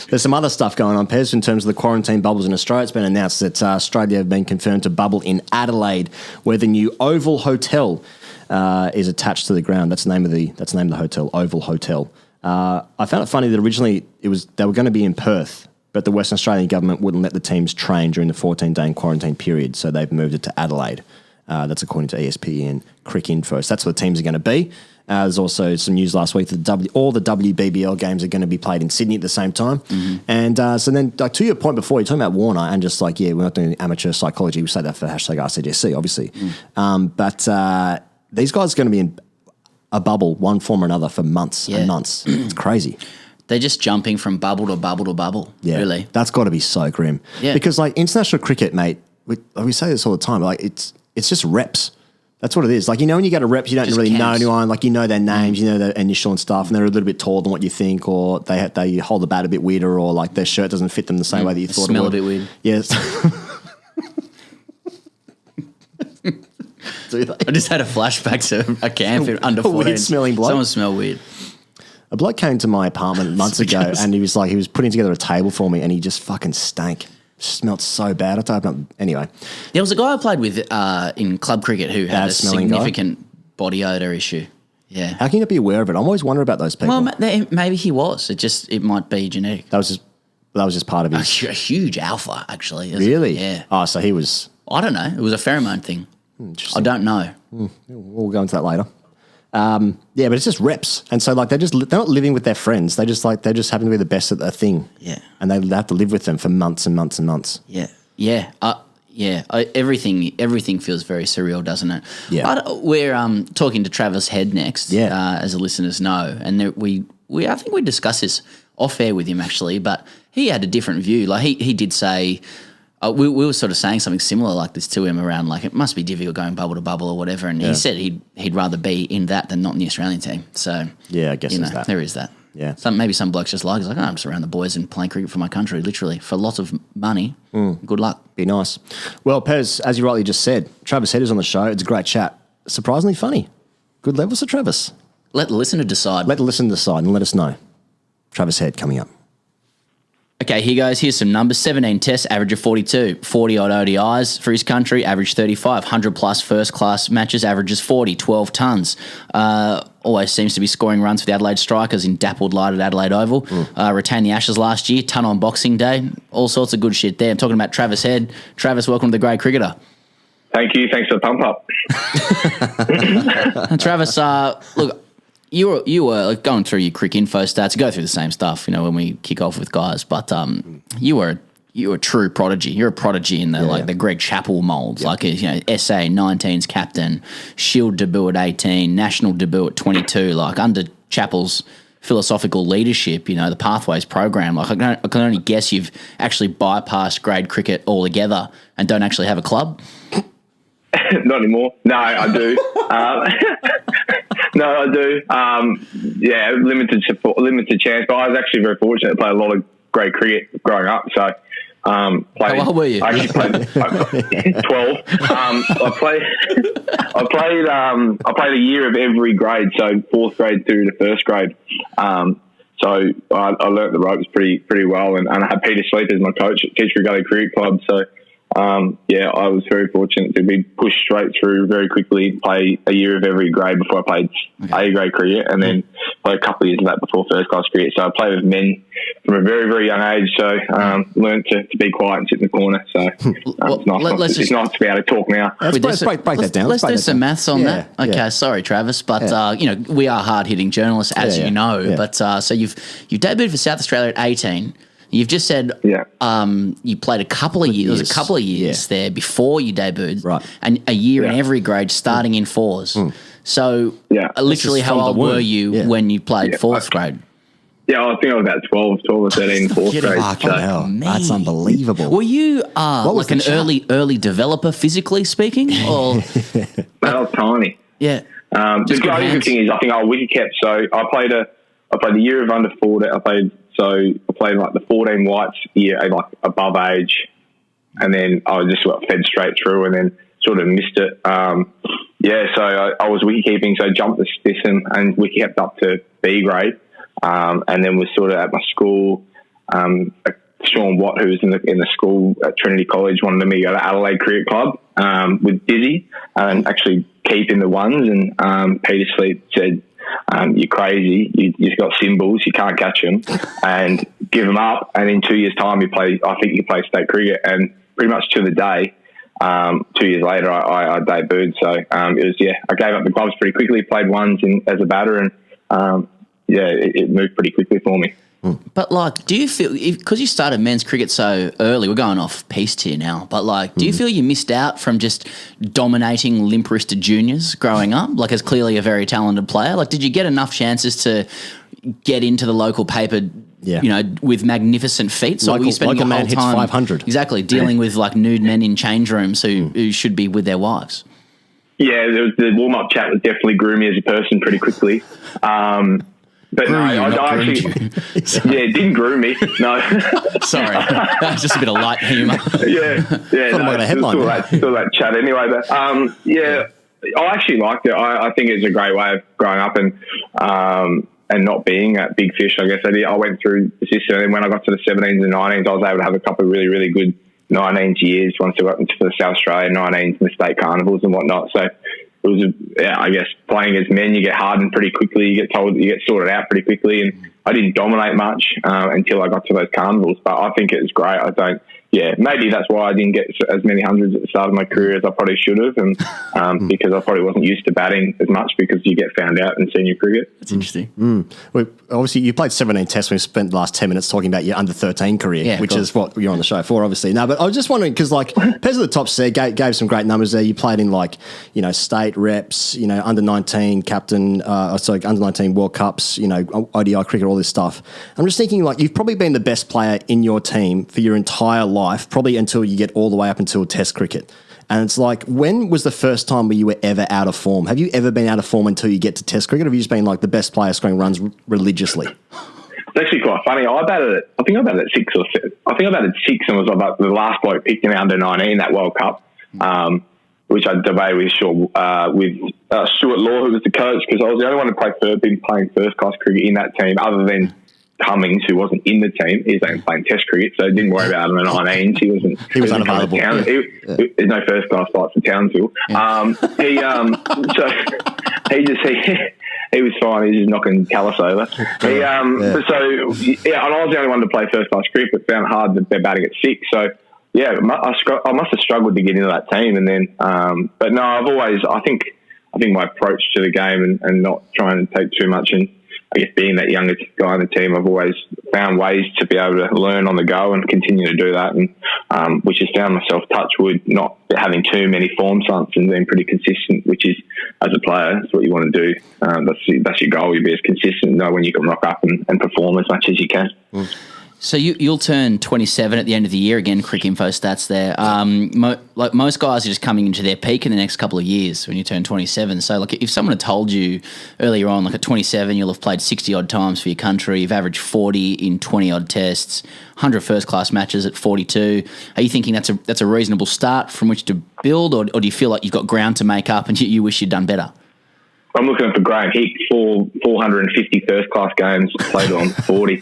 There's some other stuff going on, Pez, in terms of the quarantine bubbles in Australia. It's been announced that Australia have been confirmed to bubble in Adelaide, where the new Oval Hotel is attached to the ground. That's the name of the hotel, Oval Hotel. I found it funny that originally they were going to be in Perth, but the Western Australian government wouldn't let the teams train during the 14-day quarantine period, so they've moved it to Adelaide. That's according to ESPN Cricinfo. So that's where the teams are going to be. There's also some news last week that all the WBBL games are going to be played in Sydney at the same time. And so then, like, to your point before, you're talking about Warner and just like, yeah, we're not doing amateur psychology. We say that for #RCGSC, obviously. But these guys are going to be in a bubble, one form or another, for months and months. It's crazy. They're just jumping from bubble to bubble to bubble, really. That's got to be so grim. Yeah. Because, like, international cricket, mate, we say this all the time, like, it's just reps. That's what it is. Like, you know, when you go to reps, you don't just really know anyone. Like, you know their names, you know their initial and stuff, and they're a little bit taller than what you think, or they hold the bat a bit weirder, or like their shirt doesn't fit them the same way that you thought it would. Smell a bit weird. Yes. I just had a flashback to a camp under 14. Weird smelling bloke. Someone smelled weird. A bloke came to my apartment months ago, and he was putting together a table for me, and he just fucking stank. Smelled so bad. I had to open up. Anyway. There was a guy I played with in club cricket who had a significant body odour issue. Yeah. How can you not be aware of it? I'm always wondering about those people. Well, maybe he was. It might be genetic. That was just part of his... A huge alpha, actually. Really? Yeah. Oh, so he was... I don't know. It was a pheromone thing. I don't know. We'll go into that later. Yeah, but it's just reps, and so like they're not living with their friends. They just happen to be the best at their thing. Yeah, and they have to live with them for months and months and months. Yeah. Everything feels very surreal, doesn't it? Yeah. We're talking to Travis Head next. Yeah. As the listeners know, and I think we discussed this off air with him actually, but he had a different view. Like he did say, We were sort of saying something similar like this to him around like it must be difficult going bubble to bubble or whatever, and he said he'd rather be in that than not in the Australian team. So yeah, I guess there's that. There is that. Yeah, maybe some blokes just like, I'm just around the boys and playing cricket for my country, literally for lots of money. Good luck. Be nice. Well, Pez, as you rightly just said, Travis Head is on the show. It's a great chat. Surprisingly funny. Good levels for Travis. Let the listener decide. Let the listener decide and let us know. Travis Head coming up. Okay, here goes. Here's some numbers. 17 tests, average of 42. 40-odd ODIs for his country, average 35. 100-plus first-class matches, averages 40. 12 tons. Always seems to be scoring runs for the Adelaide Strikers in dappled light at Adelaide Oval. Retained the Ashes last year. Ton on Boxing Day. All sorts of good shit there. I'm talking about Travis Head. Travis, welcome to the Grade Cricketer. Thank you. Thanks for the pump up. Travis, look, you were like, going through your crick info stats. You go through the same stuff, when we kick off with guys. But you were a true prodigy. You're a prodigy in the the Greg Chappell mould. Like SA 19's captain, Shield debut at 18, national debut at 22. Like under Chappell's philosophical leadership, the Pathways program. Like I can only guess you've actually bypassed grade cricket altogether and don't actually have a club. Not anymore. No, I do. No, I do. Limited support, limited chance. But I was actually very fortunate to play a lot of great cricket growing up. So, how old were you? I actually played 12. I played a year of every grade, so fourth grade through to first grade. So I learnt the ropes pretty well, and I had Peter Sleep as my coach at Teachbury Gully Cricket Club. So. I was very fortunate to be pushed straight through very quickly, play a year of every grade before I played A grade cricket, and then play a couple of years of that before first class cricket. So I played with men from a very, very young age, so learned to be quiet and sit in the corner. So it's nice to be able to talk now. Let's break that down. Let's do some maths on that. Okay, sorry, Travis, but we are hard-hitting journalists, as you know. But so you've debuted for South Australia at 18. You've just said you played a couple of years. There was a couple of years there before you debuted, right? And a year in every grade, starting in fours. So, literally, how old were you when you played fourth grade? Yeah, I think I was about 12 or 13 in fourth grade. Hell. That's unbelievable. Were you like an early developer, physically speaking? Or I was tiny. Yeah. The good thing is, I think I wicket kept. So I played the year of under 40. I played like the 14 whites year, like above age, and then I just fed straight through, and then sort of missed it. So I was wicket keeping, so I jumped the system and wicket kept up to B grade, and then was sort of at my school. Sean Watt, who was in the school at Trinity College, wanted me to go to Adelaide Cricket Club with Dizzy and actually keep in the ones, and Peter Sleep said, you're crazy. You've got symbols. You can't catch them, and give them up. And in 2 years' time, you play state cricket, and pretty much to the day. 2 years later, I debuted. So it was I gave up the gloves pretty quickly. Played ones as a batter, and it moved pretty quickly for me. But like, do you feel, because you started men's cricket so early, we're going off piste here now, but like, do you feel you missed out from just dominating limp-wristed juniors growing up, like as clearly a very talented player? Like, did you get enough chances to get into the local paper, with magnificent feats? Or were you spending your whole hits time 500. Exactly, dealing with like nude men in change rooms who should be with their wives? Yeah, the warm-up chat was definitely grew me as a person pretty quickly. But no, I actually, it didn't groom me. No, sorry, that was just a bit of light humour. Still that chat anyway. But I actually liked it. I think it's a great way of growing up and not being that big fish. I guess I went through the system, and when I got to the 17s and 19s, I was able to have a couple of really, really good 19s years once I got into the South Australian 19s and the state carnivals and whatnot. So. It was, I guess, playing as men, you get hardened pretty quickly. You get sorted out pretty quickly. And I didn't dominate much until I got to those carnivals. But I think it was great. Maybe that's why I didn't get as many hundreds at the start of my career as I probably should have. And because I probably wasn't used to batting as much because you get found out in senior cricket. That's interesting. Well, obviously, you played 17 tests. We spent the last 10 minutes talking about your under 13 career, which is what you're on the show for, obviously. No, but I was just wondering, because like Pez at the top said, gave some great numbers there. You played in state reps, under 19 captain, under 19 World Cups, ODI cricket, all this stuff. I'm just thinking, like, you've probably been the best player in your team for your entire life life, probably until you get all the way up until Test cricket. And it's like, when was the first time where you were ever out of form? Have you ever been out of form until you get to Test cricket, or have you just been like the best player scoring runs religiously? It's actually quite funny. I think I batted at 6 or 7. I think I batted 6 and was like the last bloke picked in under-19 that World Cup, which I debated with Stuart Law, who was the coach, because I was the only one to been playing first-class cricket in that team other than Cummings, who wasn't in the team. He was only playing Test cricket, so didn't worry about under-19s. He was unavailable. There's no first-class flights to Townsville. He was fine. He was just knocking Callis over. So, and I was the only one to play first-class cricket, but found it hard that they're batting at 6. So, yeah, I must have struggled to get into that team. And then, but no, I think my approach to the game and not trying to take too much, and I guess being that youngest guy in the team, I've always found ways to be able to learn on the go and continue to do that. And which has found myself, touch wood, not having too many form slumps and being pretty consistent, which is, as a player, that's what you want to do. That's your goal. You be as consistent, know when you can rock up and perform as much as you can. So you'll turn 27 at the end of the year. Again, quick info stats there. Like most guys are just coming into their peak in the next couple of years when you turn 27. So like if someone had told you earlier on, like at 27, you'll have played 60 odd times for your country, you've averaged 40 in 20 odd tests, 100 first class matches at 42. Are you thinking that's a reasonable start from which to build, or do you feel like you've got ground to make up and you wish you'd done better? I'm looking for Graham Hicks for 450 first-class games, played on 40.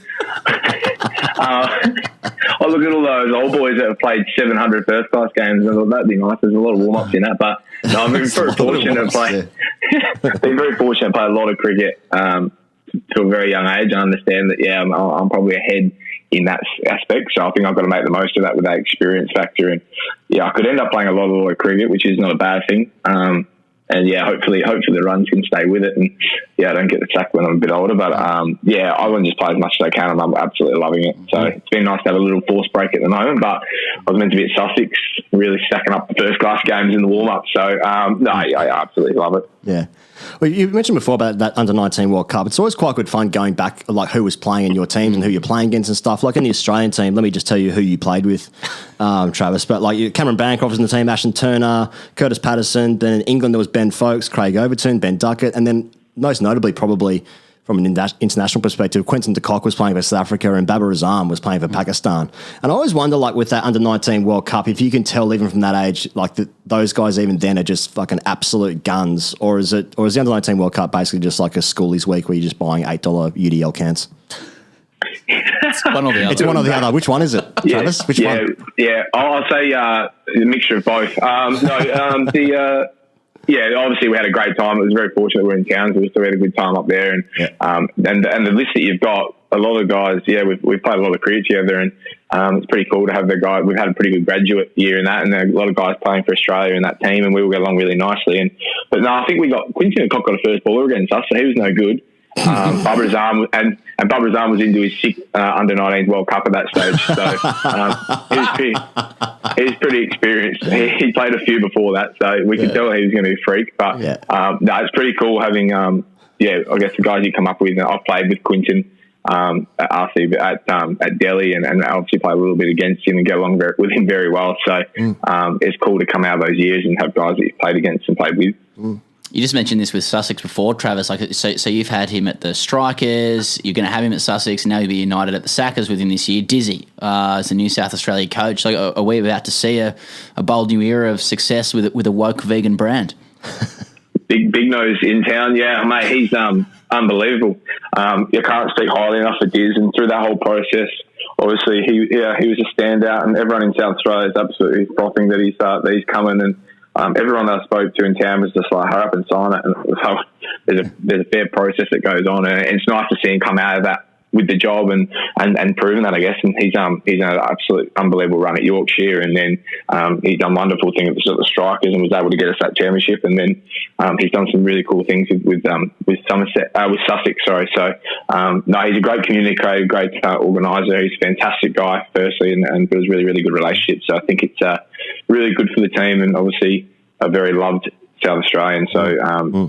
I look at all those old boys that have played 700 first-class games, and I thought that'd be nice. There's a lot of warm-ups in that, but no, I'm very fortunate to play. Been very fortunate to play a lot of cricket to a very young age. I understand that, I'm probably ahead in that aspect, so I think I've got to make the most of that with that experience factor. And I could end up playing a lot of cricket, which is not a bad thing. And hopefully the runs can stay with it, and I don't get the sack when I'm a bit older. But I want to just play as much as I can, and I'm absolutely loving it. So it's been nice to have a little forced break at the moment. But I was meant to be at Sussex, really stacking up the first class games in the warm up. So I absolutely love it. Yeah. Well, you mentioned before about that under-19 World Cup. It's always quite good fun going back, like who was playing in your teams and who you're playing against and stuff. Like in the Australian team, let me just tell you who you played with, Travis. But like Cameron Bancroft was in the team, Ashton Turner, Curtis Patterson. Then in England, there was Ben Folkes, Craig Overton, Ben Duckett. And then most notably, probably from an international perspective, Quinton de Kock was playing for South Africa and Babar Azam was playing for Pakistan. And I always wonder, like with that under-19 World Cup, if you can tell even from that age, like those guys even then are just fucking absolute guns, or is the under-19 World Cup basically just like a schoolies week where you're just buying $8 UDL cans? It's one or the other. It's one or the other. Which one is it, Travis? Which one? Yeah, I'll say a mixture of both. Obviously we had a great time. It was very fortunate we were in Townsville. We still had a good time up there. And the list that you've got, a lot of guys, we've played a lot of cricket together, and it's pretty cool to have the guy. We've had a pretty good graduate year in that, and a lot of guys playing for Australia in that team, and we all get along really nicely. I think we got Quinton and Cock got a first baller against us, so he was no good. Babar Azam and Babar Azam was into his 6th under-19 World Cup at that stage, so he was pretty experienced. He played a few before that, so we could tell he was going to be a freak. But it's pretty cool having I guess the guys you come up with. I've played with Quinton at RC at Delhi, and obviously play a little bit against him and get along with him very well. So it's cool to come out of those years and have guys that you've played against and played with. You just mentioned this with Sussex before, Travis. Like, so you've had him at the Strikers. You're going to have him at Sussex, and now he'll be united at the Sackers with him this year. Dizzy as the new South Australia coach. So are we about to see a bold new era of success with a woke vegan brand? Big nose in town, mate. He's unbelievable. You can't speak highly enough of Diz, and through that whole process, obviously he was a standout, and everyone in South Australia is absolutely frothing that he's coming. And everyone that I spoke to in town was just like, hurry up and sign it. And there's a fair process that goes on, and it's nice to see him come out of that with the job and proving that, I guess. And he's an absolute unbelievable run at Yorkshire, and then he's done wonderful things at the Strikers and was able to get us that championship. And then he's done some really cool things with Sussex. Sorry. So he's a great communicator, great organiser. He's a fantastic guy, firstly, and it was really, really good relationship. So I think it's really good for the team, and obviously a very loved South Australian. So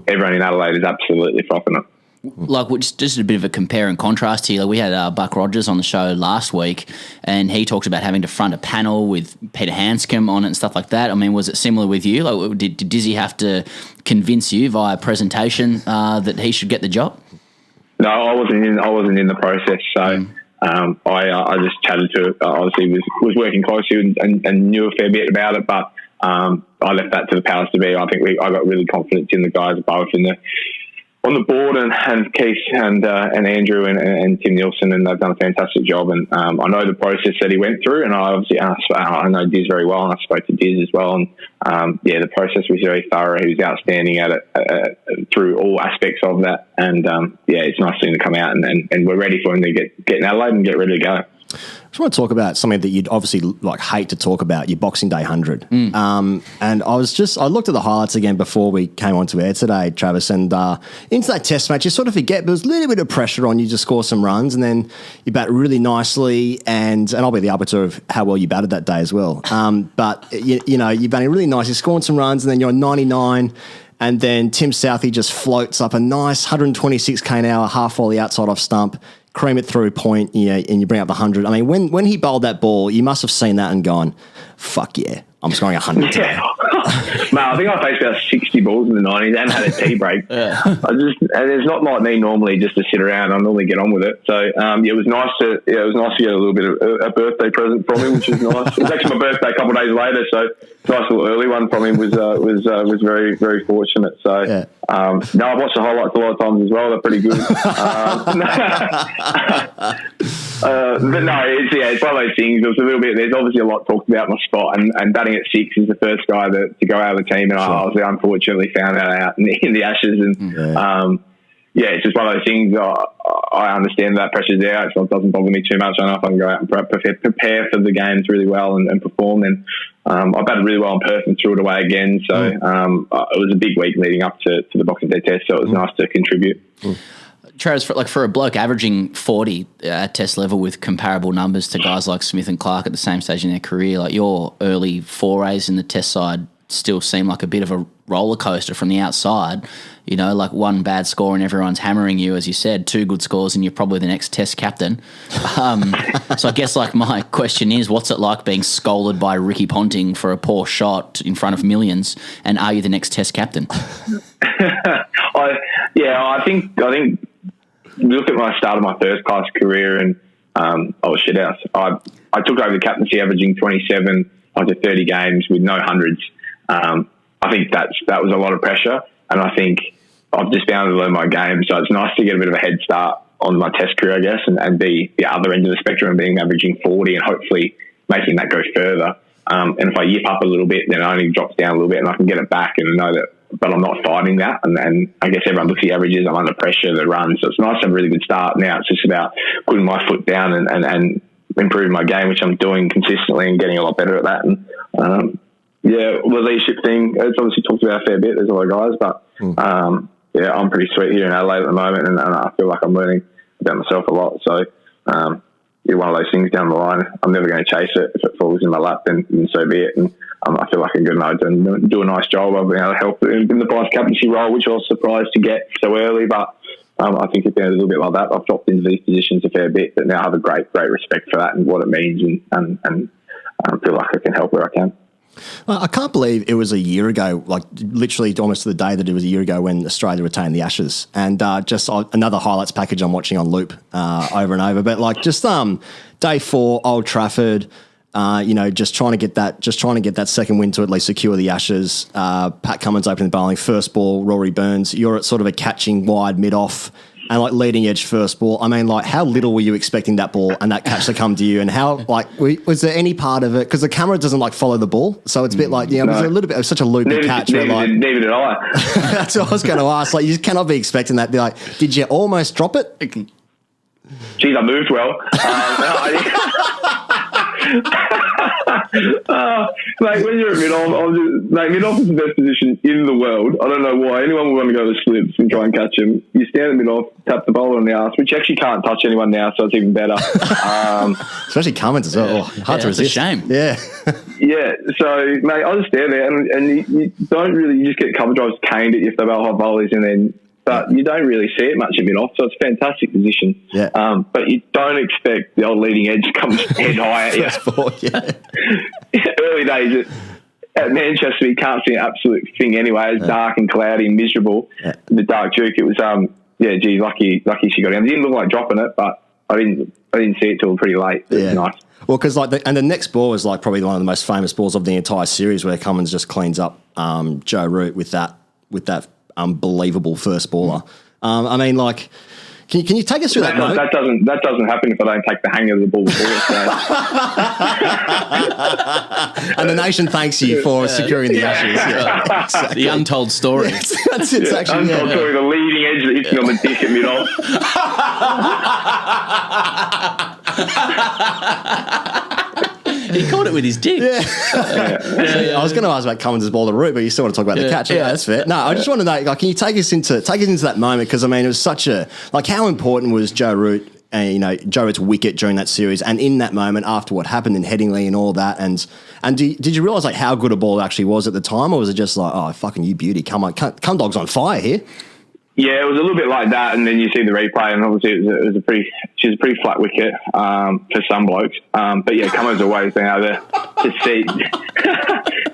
everyone in Adelaide is absolutely frothing it. like just a bit of a compare and contrast here. Like we had Buck Rogers on the show last week, and he talked about having to front a panel with Peter Hanscom on it and stuff like that. I mean, was it similar with you? Like, did Dizzy have to convince you via presentation that he should get the job? No, I wasn't in the process. So I just chatted to it. Obviously, was working closely and knew a fair bit about it, but I left that to the powers to be. I think I got really confident in the guys above on the board and Keith and Andrew and Tim Nielsen, and they've done a fantastic job. And I know the process that he went through, and I know Diz very well, and I spoke to Diz as well. And the process was very thorough. He was outstanding at it through all aspects of that. And it's nice for him to come out, and we're ready for him to get in Adelaide and get ready to go. I just want to talk about something that you'd obviously hate to talk about, your Boxing Day 100. And I looked at the highlights again before we came onto air today, Travis, and into that test match, you sort of forget there was a little bit of pressure on you to score some runs, and then you bat really nicely, and I'll be the arbiter of how well you batted that day as well. But, you know, you're batting really nice, you're scoring some runs, and then you're on 99, and then Tim Southey just floats up a nice 126 k/h half volley outside off stump, cream it through point, and you bring up the 100. I mean, when he bowled that ball, you must have seen that and gone, fuck yeah, I'm scoring 100 today. Mate, I think I faced about 60 balls in the 90s and had a tea break. And it's not like me normally just to sit around. I normally get on with it. So it was nice to get a little bit of a birthday present from him, which was nice. It was actually my birthday a couple of days later, so nice little early one from him was very, very fortunate. So I've watched the highlights a lot of times as well. They're pretty good. But no, it's one of those things. There's obviously a lot talked about my spot, and batting at 6 is the first guy to go out of the team, and I obviously unfortunately found that out in the Ashes, and it's just one of those things. I understand that pressure's there, so it doesn't bother me too much. I know if I can go out and prepare for the games really well and perform, then I batted really well in Perth and threw it away again, so it was a big week leading up to the Boxing Day test, so it was nice to contribute. Travis, for a bloke averaging 40 at test level with comparable numbers to guys like Smith and Clark at the same stage in their career, like your early forays in the test side still seem like a bit of a roller coaster from the outside. You know, like one bad score and everyone's hammering you, as you said, 2 good scores and you're probably the next test captain. So I guess like my question is, what's it like being scolded by Ricky Ponting for a poor shot in front of millions, and are you the next test captain? I think look at when I started my first class career, and I was shit house. I took over the captaincy averaging 27 after 30 games with no hundreds. I think that was a lot of pressure, and I think I've just found to learn my game. So it's nice to get a bit of a head start on my test career, I guess, and be the other end of the spectrum and being averaging 40 and hopefully making that go further. And if I yip up a little bit, then it only drops down a little bit and I can get it back and know that, but I'm not fighting that. And I guess everyone looks at the averages, I'm under pressure, the runs. So it's nice to have a really good start. Now it's just about putting my foot down and improving my game, which I'm doing consistently and getting a lot better at that. And, the leadership thing, it's obviously talked about a fair bit. There's a lot of guys, but I'm pretty sweet here in Adelaide at the moment, and I feel like I'm learning about myself a lot. So, one of those things down the line, I'm never going to chase it. If it falls in my lap, then so be it. And I feel like I'm going to do a nice job. I've been able to help in the vice captaincy role, which I was surprised to get so early, but I think it's been a little bit like that. I've dropped into these positions a fair bit, but now I have a great respect for that and what it means, and I feel like I can help where I can. I can't believe it was a year ago, like literally almost to the day that it was a year ago when Australia retained the Ashes, and just another highlights package I'm watching on loop over and over. But like just day 4, Old Trafford, just trying to get that second win to at least secure the Ashes. Pat Cummins opening the bowling, first ball, Rory Burns. You're at sort of a catching wide mid-off and like leading edge first ball. I mean, like how little were you expecting that ball and that catch to come to you? And how was there any part of it? Because the camera doesn't like follow the ball, so it's a bit like it was a little bit of such a loopy catch. Neither did I. That's what I was going to ask. Like you just cannot be expecting that. Be like, did you almost drop it? Geez, I moved well. Mate, when you're at mid-off, mid-off is the best position in the world. I don't know why anyone would want to go to slips and try and catch him. You stand at mid-off, tap the bowler on the arse, which you actually can't touch anyone now, so it's even better. Especially Cummins as well. Hard to resist. It's a shame. Yeah. Yeah, so, mate, I just stand there and you don't really, you just get cover drives caned at you if they bowl hot volleys, and then but you don't really see it much at mid-off, so it's a fantastic position. Yeah. But you don't expect the old leading edge to come head high at you. Early days at Manchester, you can't see an absolute thing anyway. It's dark and cloudy and miserable. Yeah. The dark Duke, it was, lucky she got in. It didn't look like dropping it, but I didn't see it till pretty late. It was nice. Well, because the next ball is like probably one of the most famous balls of the entire series, where Cummins just cleans up Joe Root with that unbelievable first baller. I mean, like, can you take us through that moment? That doesn't happen if I don't take the hang of the ball before. And the nation thanks you for securing the Ashes. Yeah, exactly. The untold story. That's it. Actually, untold story. The leading edge that hits me on the dick at mid-off. He caught it with his dick. I was going to ask about Cummins' ball to Root, but you still want to talk about the catch. Yeah, that's fair. No, I just want to know, like, can you take us into that moment? Because I mean, it was such a, like, how important was Joe Root, Joe Root's wicket during that series, and in that moment after what happened in Headingley and all that, and did you realise like how good a ball it actually was at the time, or was it just like, oh fucking you beauty, come on, come dog's on fire here? Yeah, it was a little bit like that, and then you see the replay, and obviously it was a pretty flat wicket for some blokes. But yeah, Cummo's always been able to see.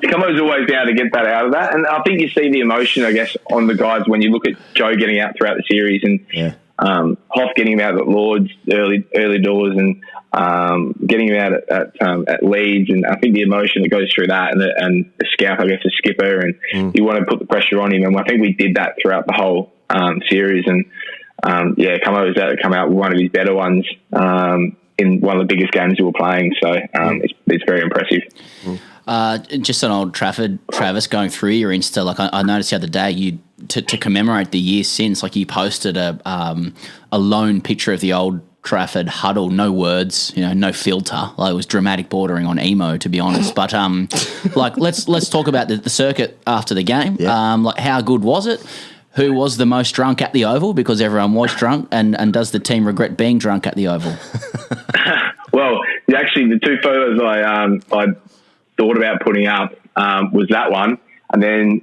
Cummo's always been able to get that out of that, and I think you see the emotion, I guess, on the guys when you look at Joe getting out throughout the series, and Hoff getting him out at Lords early doors, and getting him out at Leeds, and I think the emotion that goes through that, and the scout, I guess, the skipper, and you want to put the pressure on him, and I think we did that throughout the whole series, and Cummo was able to come out with one of his better ones in one of the biggest games we were playing, so it's very impressive. Just on Old Trafford, Travis, going through your Insta, like I noticed the other day, you to commemorate the year since, like you posted a lone picture of the Old Trafford huddle, no words, no filter. Like, it was dramatic, bordering on emo, to be honest. But like let's talk about the circuit after the game. Yeah. Like, how good was it? Who was the most drunk at the Oval? Because everyone was drunk, and does the team regret being drunk at the Oval? Well, actually, the two photos I thought about putting up was that one, and then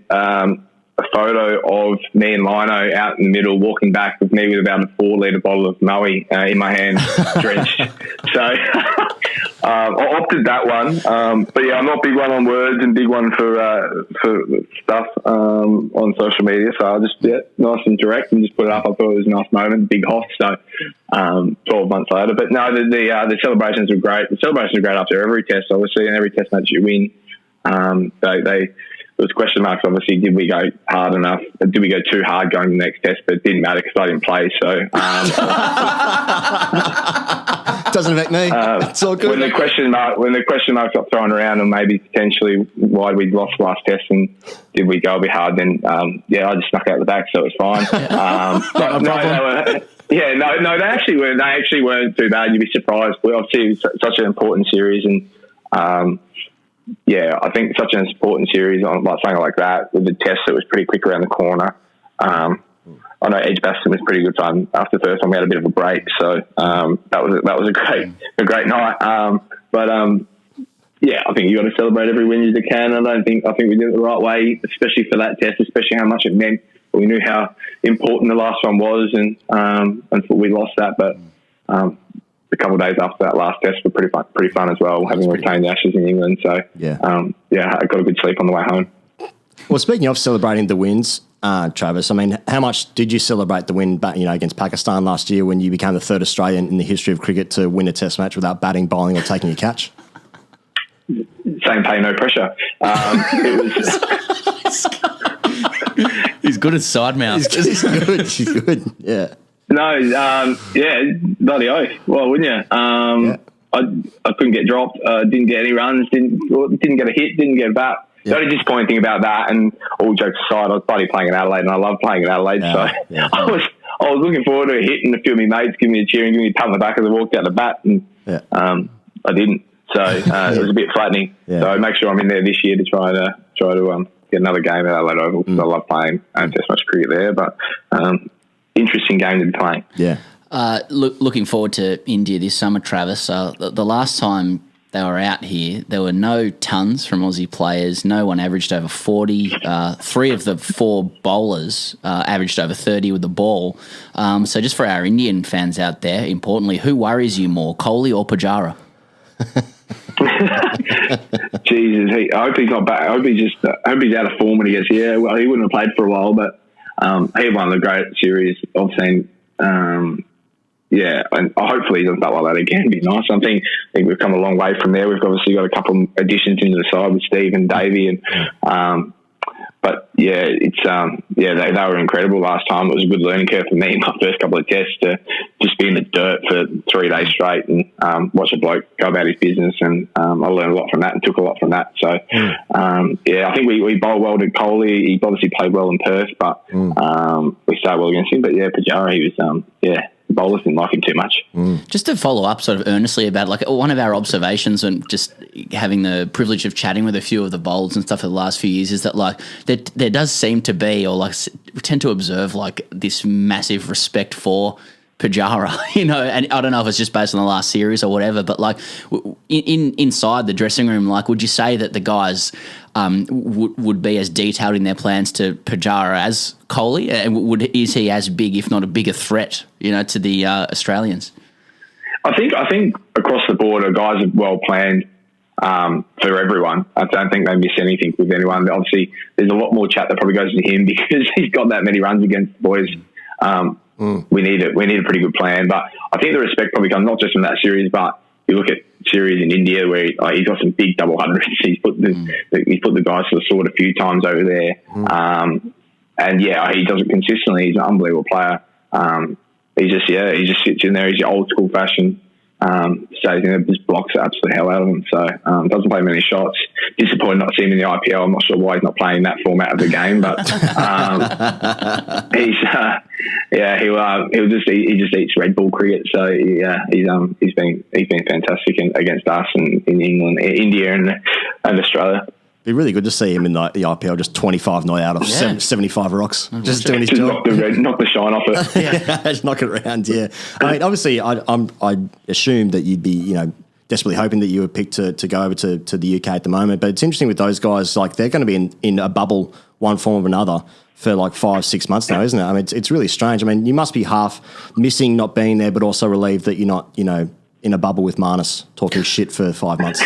a photo of me and Lino out in the middle walking back with me with about a 4-litre bottle of Moe in my hand, drenched. So I opted that one. But yeah, I'm not big one on words and big one for stuff on social media. So I'll just nice and direct and just put it up. I thought it was a nice moment, big Hoff. So 12 months later. But no, the celebrations were great. The celebrations were great after every test, obviously, and every test match you win. There was question marks, obviously. Did we go hard enough? Did we go too hard going to the next test? But it didn't matter because I didn't play. So doesn't affect me. It's all good. When the question marks got thrown around, and maybe potentially why we lost last test and did we go a bit hard, then I just snuck out the back, so it was fine. They actually weren't. They actually weren't too bad. You'd be surprised. We obviously such an important series, and I think such an important series on like something like that with the test that was pretty quick around the corner. I know Edgbaston was pretty good fun after the first one. We had a bit of a break, so that was a great night. I think you got to celebrate every win as you can. I think we did it the right way, especially for that test, especially how much it meant. We knew how important the last one was, and we lost that, but. A couple of days after that last test were pretty fun as well, having retained the Ashes in England. So, I got a good sleep on the way home. Well, speaking of celebrating the wins, Travis, I mean, how much did you celebrate the win against Pakistan last year when you became the third Australian in the history of cricket to win a test match without batting, bowling or taking a catch? Same pay, no pressure. He's good at side mouths. He's good, yeah. No, bloody oath. Well, wouldn't you? I couldn't get dropped. Didn't get any runs. Didn't get a hit. Didn't get a bat. The only disappointing thing about that, and all jokes aside, I was bloody playing in Adelaide, and I love playing in Adelaide. I was looking forward to a hit, and a few of my mates giving me a cheer and giving me a pat on the back as I walked out the bat, and I didn't. So it was a bit flattening. Yeah. So I make sure I'm in there this year to try to get another game at Adelaide Oval because I love playing test match cricket there, but. Interesting game to be playing. Yeah. Looking forward to India this summer, Travis. The last time they were out here, there were no tons from Aussie players. No one averaged over 40. 3 of the 4 bowlers averaged over 30 with the ball. So just for our Indian fans out there, importantly, who worries you more, Kohli or Pujara? Jesus, I hope he's not back. I hope he's out of form when he gets here. Well, he wouldn't have played for a while, but he had one of the great series I've seen. And hopefully he doesn't start like that again. It'd be nice. I think we've come a long way from there. We've obviously got a couple of additions into the side with Steve and Davey, and but yeah, it's they were incredible last time. It was a good learning curve for me. My first couple of tests to just be in the dirt for 3 days straight and watch a bloke go about his business, and I learned a lot from that and took a lot from that. So I think we bowled well to Kohli. He obviously played well in Perth, but we started well against him. But yeah, Pujara, he was the bowlers didn't like him too much. Just to follow up sort of earnestly about, like, one of our observations and just having the privilege of chatting with a few of the bowlers and stuff for the last few years is that, like, there does seem to be, or like we tend to observe, like, this massive respect for Pujara, and I don't know if it's just based on the last series or whatever, but like inside the dressing room, like, would you say that the guys would be as detailed in their plans to Pujara as Kohli, and is he as big, if not a bigger threat, to the Australians? I think across the board, our guys are well planned for everyone. I don't think they miss anything with anyone. Obviously, there's a lot more chat that probably goes to him because he's got that many runs against the boys. We need a pretty good plan, but I think the respect probably comes not just from that series, but you look at series in India where he's got some big double hundreds. He's put the guys to the sword a few times over there, and he does it consistently. He's an unbelievable player. He just sits in there. He's your old school fashion. Stays in there, just blocks the absolute hell out of him. So doesn't play many shots. Disappointed not seeing him in the IPL. I'm not sure why he's not playing that format of the game, but he just eats Red Bull cricket. So he's been fantastic against us and in England, India, and Australia. It'd be really good to see him in the IPL, just 25 not out of 75 rocks, just doing his job. Knock the shine off it. Just knock it around. Yeah, I mean, obviously, I assumed that you'd be, desperately hoping that you were picked to go over to the UK at the moment. But it's interesting with those guys, like, they're going to be in a bubble, one form or another, for like 5-6 months now, isn't it? I mean, it's really strange. I mean, you must be half missing not being there, but also relieved that you're not, in a bubble with Marnus talking shit for 5 months.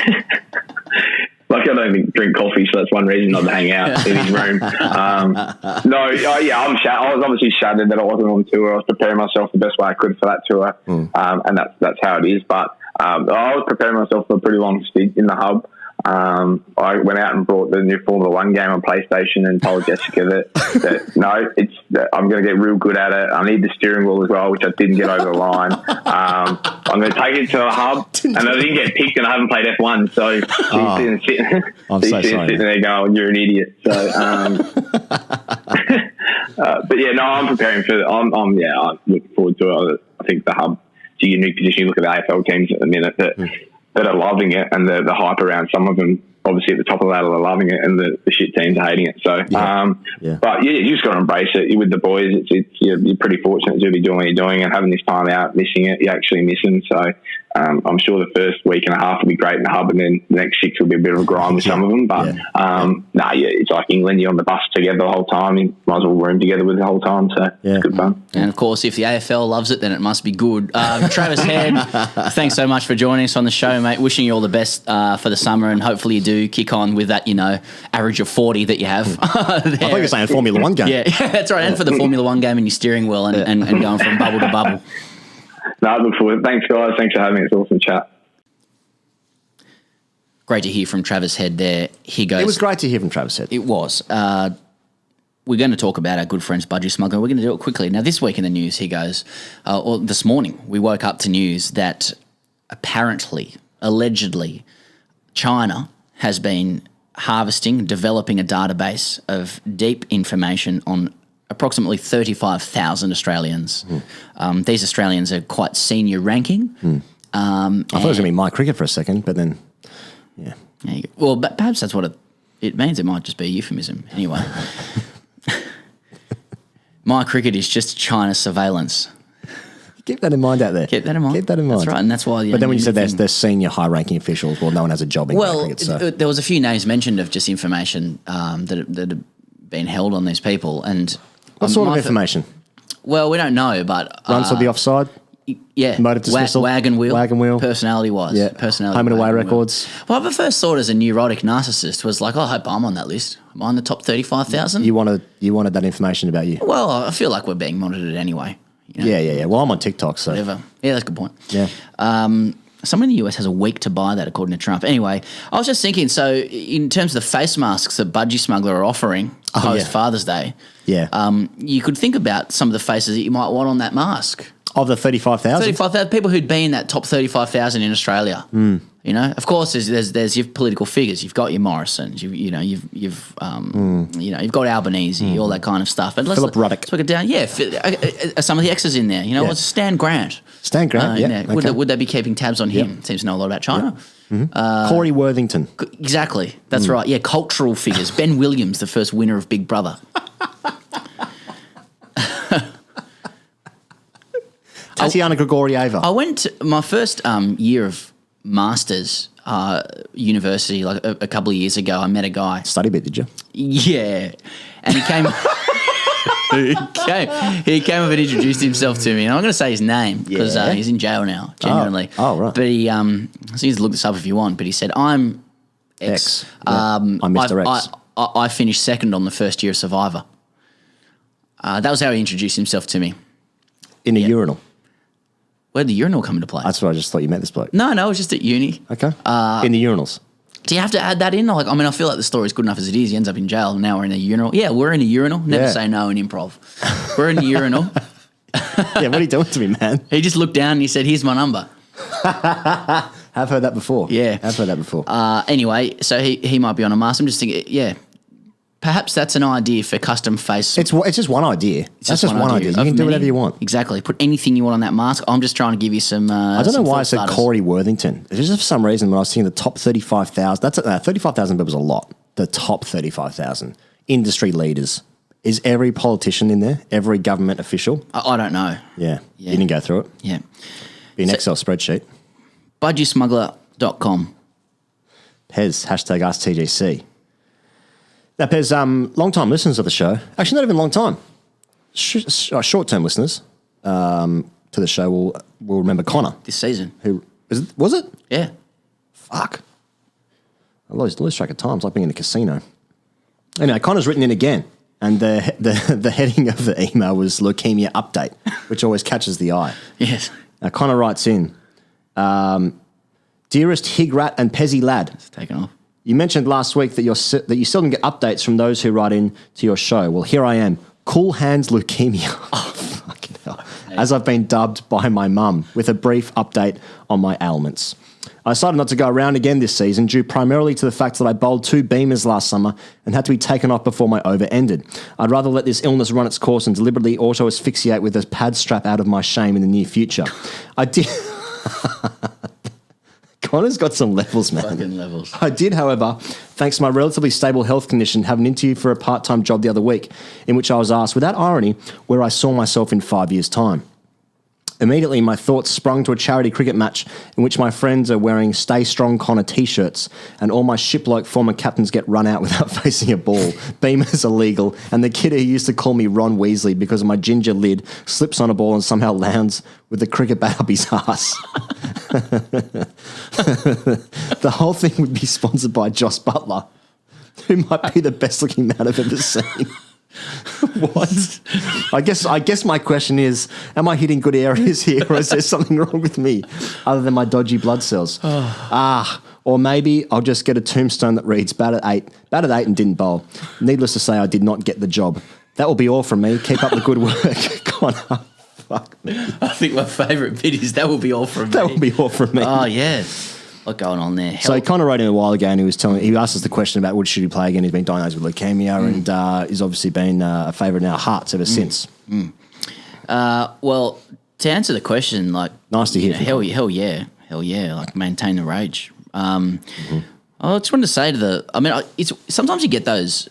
I don't drink coffee, so that's one reason not to hang out in his room. I'm I was obviously shattered that I wasn't on tour. I was preparing myself the best way I could for that tour, and that's how it is. But I was preparing myself for a pretty long stint in the hub. I went out and brought the new Formula 1 game on PlayStation and told Jessica that I'm going to get real good at it. I need the steering wheel as well, which I didn't get over the line. I'm going to take it to the hub, and I didn't get picked, and I haven't played F1, so she's sitting there going, "You're an idiot." So, but yeah, no, I'm preparing for. I'm looking forward to it. I think the hub is a unique position. You look at the AFL teams at the minute that are loving it, and the hype around some of them, obviously at the top of the ladder, are loving it, and the shit teams are hating it. So, but you just got to embrace it. You're with the boys. You're pretty fortunate to be doing what you're doing, and having this time out, missing it, you actually miss them. So, I'm sure the first week and a half will be great in the hub, and then the next 6 will be a bit of a grind with some of them. But it's like England. You're on the bus together the whole time. You might as well room together with the whole time. So it's good fun. And of course, if the AFL loves it, then it must be good. Travis Head, thanks so much for joining us on the show, mate. Wishing you all the best for the summer, and hopefully you do kick on with that, average of 40 that you have. I thought you were saying Formula 1 game. Yeah, that's right. And for the Formula 1 game and your steering wheel and going from bubble to bubble. No, I look forward. Thanks, guys. Thanks for having me. It's awesome chat. Great to hear from Travis Head there. He goes. It was great to hear from Travis Head. It was. We're going to talk about our good friends Budgy Smuggler. We're going to do it quickly. Now, this week in the news, he goes, or this morning, we woke up to news that apparently, allegedly, China has been developing a database of deep information on approximately 35,000 Australians. These Australians are quite senior ranking. I thought it was going to be my cricket for a second, but then, yeah. Well, but perhaps that's what it means. It might just be a euphemism. Anyway. My cricket is just China surveillance. Keep that in mind out there. Keep that in mind. Keep that in mind. That's right, and that's why. But then when you said there's senior, high-ranking officials, well, no one has a job in cricket. So. There was a few names mentioned of just information that have been held on these people, and what sort of information? Well, we don't know, but runs for the offside. Yeah, motive dismissal, wagon wheel, personality-wise, yeah, personality, home and away records. Well, I first thought as a neurotic narcissist was like, oh, I hope I'm on that list. Am I on the top 35,000? You wanted that information about you. Well, I feel like we're being monitored anyway. You know? Yeah. Well, I'm on TikTok, so whatever. Yeah, that's a good point. Yeah. Someone in the US has a week to buy that, according to Trump. Anyway, I was just thinking, so in terms of the face masks that Budgy Smuggler are offering post Father's Day, you could think about some of the faces that you might want on that mask. Of the 35,000? 35,000 people who'd be in that top 35,000 in Australia. You know, of course, there's your political figures. You've got your Morrisons. You've got Albanese, all that kind of stuff. But Philip Ruddock. Let's look it down. Yeah, some of the exes in there. You know, what's Stan Grant? Stan Grant. Okay. Would they be keeping tabs on him? Seems to know a lot about China. Corey Worthington. Exactly. That's right. Yeah, cultural figures. Ben Williams, the first winner of Big Brother. Tatiana Grigorieva. I went to my first year of masters university like a couple of years ago. I met a guy. Study bit, did you? Yeah, and he came. He came up and introduced himself to me, and I'm going to say his name because he's in jail now. Genuinely. Oh, right. But he, so you can look this up if you want. But he said, "I'm X. I'm Mr. X. I finished second on the first year of Survivor." That was how he introduced himself to me. In a urinal. Where'd the urinal come into play? That's what I just thought you met this bloke. No, it was just at uni. Okay. In the urinals. Do you have to add that in? Like, I mean, I feel like the story's good enough as it is. He ends up in jail, and now we're in a urinal. Yeah, we're in a urinal. Never say no in improv. We're in a urinal. Yeah, what are you doing to me, man? He just looked down and he said, "Here's my number." Have heard that before. Yeah. Have heard that before. Anyway, so he might be on a mask. I'm just thinking, perhaps that's an idea for custom face. It's just one idea. That's just one idea. You can do whatever you want. Exactly. Put anything you want on that mask. I'm just trying to give you some. I don't know why I said Corey Worthington. It's just for some reason when I was seeing the top 35,000. That's 35,000 people is a lot. The top 35,000 industry leaders. Is every politician in there? Every government official? I don't know. Yeah. You didn't go through it. Yeah. Be an Excel spreadsheet. BudgySmuggler.com. Pez #AskTGC. Now, Pez, long-time listeners of the show, actually not even long time, short-term listeners to the show will remember Conor. This season. Was it? Yeah. Fuck. I lose track of time. It's like being in a casino. Anyway, Conor's written in again, and the heading of the email was leukemia update, which always catches the eye. Yes. Now, Conor writes in, dearest Higrat and Pezzy lad. It's taken off. You mentioned last week that you seldom get updates from those who write in to your show. Well, here I am. Cool hands leukemia. Oh, fucking hell. As I've been dubbed by my mum with a brief update on my ailments. I decided not to go around again this season due primarily to the fact that I bowled 2 beamers last summer and had to be taken off before my over ended. I'd rather let this illness run its course and deliberately auto-asphyxiate with a pad strap out of my shame in the near future. I did... Conor's got some levels, man. Fucking levels. I did, however, thanks to my relatively stable health condition, have an interview for a part-time job the other week in which I was asked, without irony, where I saw myself in 5 years' time. Immediately, my thoughts sprung to a charity cricket match in which my friends are wearing Stay Strong Conor t-shirts and all my shiploke former captains get run out without facing a ball. Beamers are legal, and the kid who used to call me Ron Weasley because of my ginger lid slips on a ball and somehow lands with the cricket bat up his ass. The whole thing would be sponsored by Joss Butler, who might be the best-looking man I've ever seen. What? I guess my question is, am I hitting good areas here, or is there something wrong with me other than my dodgy blood cells? Or maybe I'll just get a tombstone that reads batted 8 and didn't bowl. Needless to say, I did not get the job. That will be all from me. Keep up the good work, Conor. Fuck me. I think my favourite bit is that will be all from me. That will be all from me. Oh, yeah. What going on there? So Conor wrote in a while ago and he asked us the question about should he play again. He's been diagnosed with leukemia and he's obviously been a favourite in our hearts ever since. Well, to answer the question, like... Nice to hear from you. Hell yeah, like maintain the rage. I just wanted to say to sometimes you get those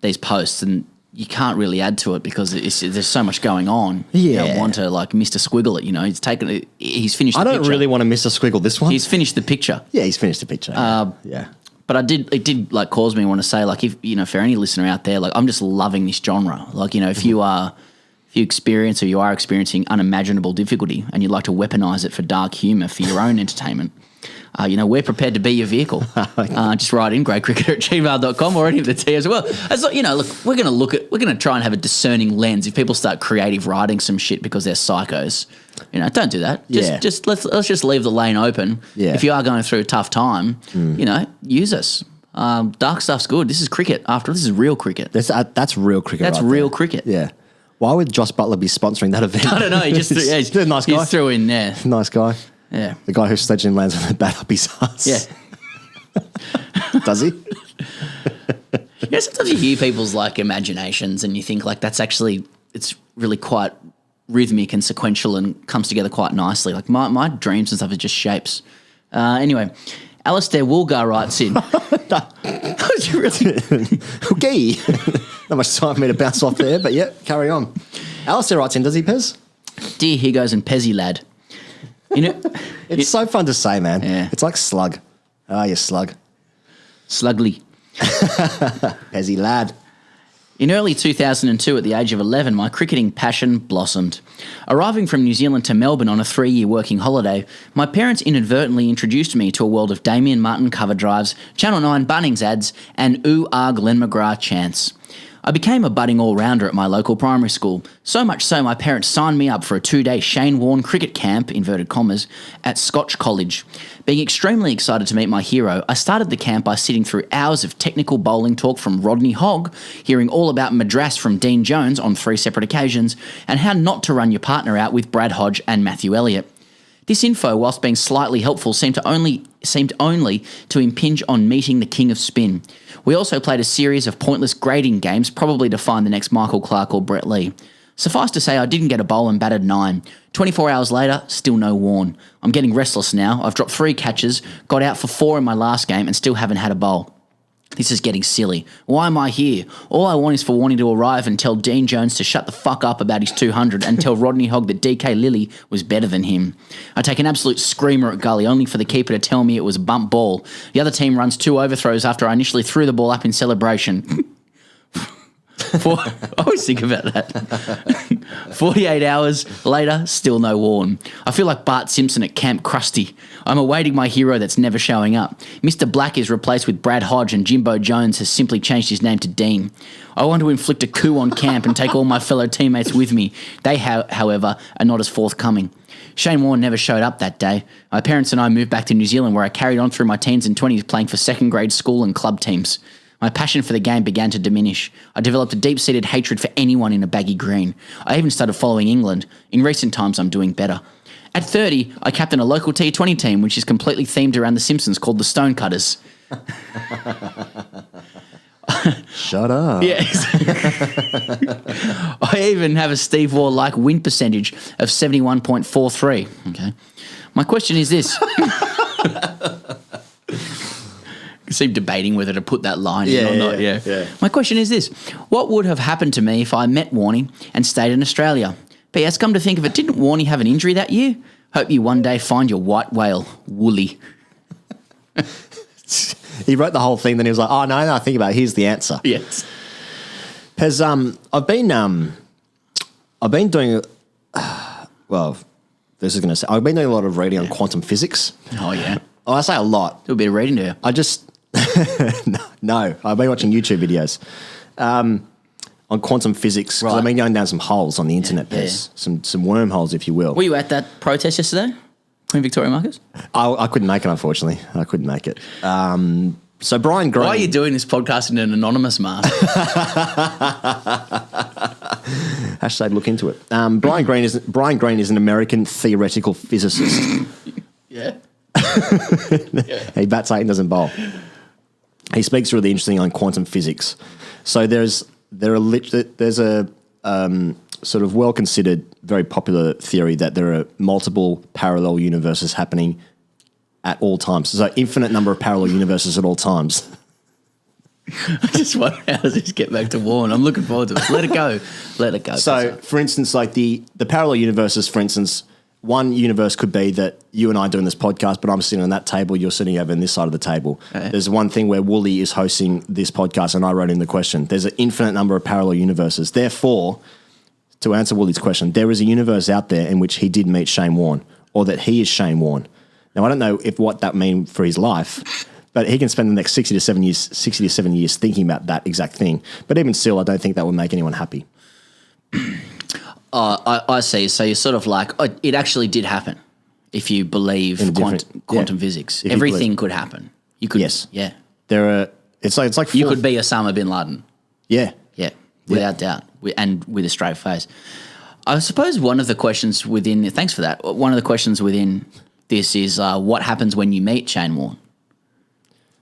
these posts and you can't really add to it because there's so much going on. Yeah. You don't want to like Mr. Squiggle it, he's finished the I don't picture. really want to miss a squiggle this one. He's finished the picture. Yeah, he's finished the picture. Yeah. But it did like cause me to want to say, like, if for any listener out there, like, I'm just loving this genre. Like, if you experience or you are experiencing unimaginable difficulty and you'd like to weaponize it for dark humor for your own entertainment, we're prepared to be your vehicle. Just write in greatcricketer@gmail.com or any of the T as well. As look, we're going to try and have a discerning lens. If people start creative writing some shit because they're psychos, don't do that. Just let's just leave the lane open. Yeah. If you are going through a tough time, use us. Dark stuff's good. This is cricket. This is real cricket. That's real cricket. That's right real there. cricket. Yeah. Why would Josh Butler be sponsoring that event? I don't know. He's He's a nice guy. He's threw in there. Nice guy. Yeah. The guy who sledging lands on the bat up his ass. Yeah. Does he? Sometimes you hear people's like imaginations and you think like it's really quite rhythmic and sequential and comes together quite nicely. Like my dreams and stuff are just shapes. Anyway, Alistair Woolgar writes in. Okay. Not much time for me to bounce off there, but yeah, carry on. Alistair writes in, does he, Pez? Dear Higgos and Pezzy lad. It's so fun to say, man. Yeah. It's like slug. Ah, you slug. Slugly. Pezzy lad. In early 2002, at the age of 11, my cricketing passion blossomed. Arriving from New Zealand to Melbourne on a 3-year working holiday, my parents inadvertently introduced me to a world of Damien Martin cover drives, Channel 9 Bunnings ads, and ooh-ah Glenn McGrath chants. I became a budding all-rounder at my local primary school, so much so my parents signed me up for a 2-day Shane Warne cricket camp, inverted commas, at Scotch College. Being extremely excited to meet my hero, I started the camp by sitting through hours of technical bowling talk from Rodney Hogg, hearing all about Madras from Dean Jones on 3 separate occasions, and how not to run your partner out with Brad Hodge and Matthew Elliott. This info, whilst being slightly helpful, seemed only to impinge on meeting the king of spin. We also played a series of pointless grading games, probably to find the next Michael Clarke or Brett Lee. Suffice to say, I didn't get a bowl and batted 9. 24 hours later, still no Warne. I'm getting restless now. I've dropped 3 catches, got out for 4 in my last game, and still haven't had a bowl. This is getting silly. Why am I here? All I want is for Warney to arrive and tell Dean Jones to shut the fuck up about his 200 and tell Rodney Hogg that DK Lilly was better than him. I take an absolute screamer at gully only for the keeper to tell me it was a bump ball. The other team runs 2 overthrows after I initially threw the ball up in celebration. I always think about that. 48 hours later, still no Warne. I feel like Bart Simpson at Camp Krusty. I'm awaiting my hero that's never showing up. Mr. Black is replaced with Brad Hodge and Jimbo Jones has simply changed his name to Dean. I want to inflict a coup on camp and take all my fellow teammates with me. They, however, are not as forthcoming. Shane Warne never showed up that day. My parents and I moved back to New Zealand where I carried on through my teens and 20s playing for second grade school and club teams. My passion for the game began to diminish. I developed a deep-seated hatred for anyone in a baggy green. I even started following England. In recent times, I'm doing better. At 30, I captain a local T20 team, which is completely themed around The Simpsons, called the Stonecutters. Shut up. Yeah. I even have a Steve Waugh-like win percentage of 71.43. Okay. My question is this. Seem debating whether to put that line in or not. Yeah. My question is this. What would have happened to me if I met Warney and stayed in Australia? P.S. Come to think of it, didn't Warney have an injury that year? Hope you one day find your white whale, Woolly. He wrote the whole thing, then he was like, oh, no, think about it. Here's the answer. Yes. Pez, I've been doing, I've been doing a lot of reading on quantum physics. Oh, yeah. Oh, I say a lot. Do a bit of reading, do you? I just, no, I've been watching YouTube videos on quantum physics. Right. I've been going down some holes on the internet, Pez. Some wormholes, if you will. Were you at that protest yesterday? Queen Victoria Marcus? I couldn't make it, unfortunately. I couldn't make it. So Brian Green... Why are you doing this podcast in an anonymous mask? Hashtag look into it. Brian Green is an American theoretical physicist. Yeah. He bats 8 and doesn't bowl. He speaks really interesting on quantum physics. So there's a sort of well-considered, very popular theory that there are multiple parallel universes happening at all times. So infinite number of parallel universes at all times. I just wonder how does this get back to Warne. I'm looking forward to it. Let it go. Let it go. So, for instance, like the parallel universes, for instance, one universe could be that you and I are doing this podcast, but I'm sitting on that table, you're sitting over on this side of the table. Okay. There's one thing where Wooly is hosting this podcast and I wrote in the question. There's an infinite number of parallel universes. Therefore, to answer Wooly's question, there is a universe out there in which he did meet Shane Warne, or that he is Shane Warne. Now, I don't know what that means for his life, but he can spend the next 60 to 7 years thinking about that exact thing. But even still, I don't think that would make anyone happy. I see. So you're sort of like, it actually did happen. If you believe quantum physics, everything could happen. You could, yes, yeah. It's like you could be Osama bin Laden. Yeah, yeah, without doubt, and with a straight face. I suppose one of the questions within. Thanks for that. One of the questions within this is what happens when you meet Shane Warne.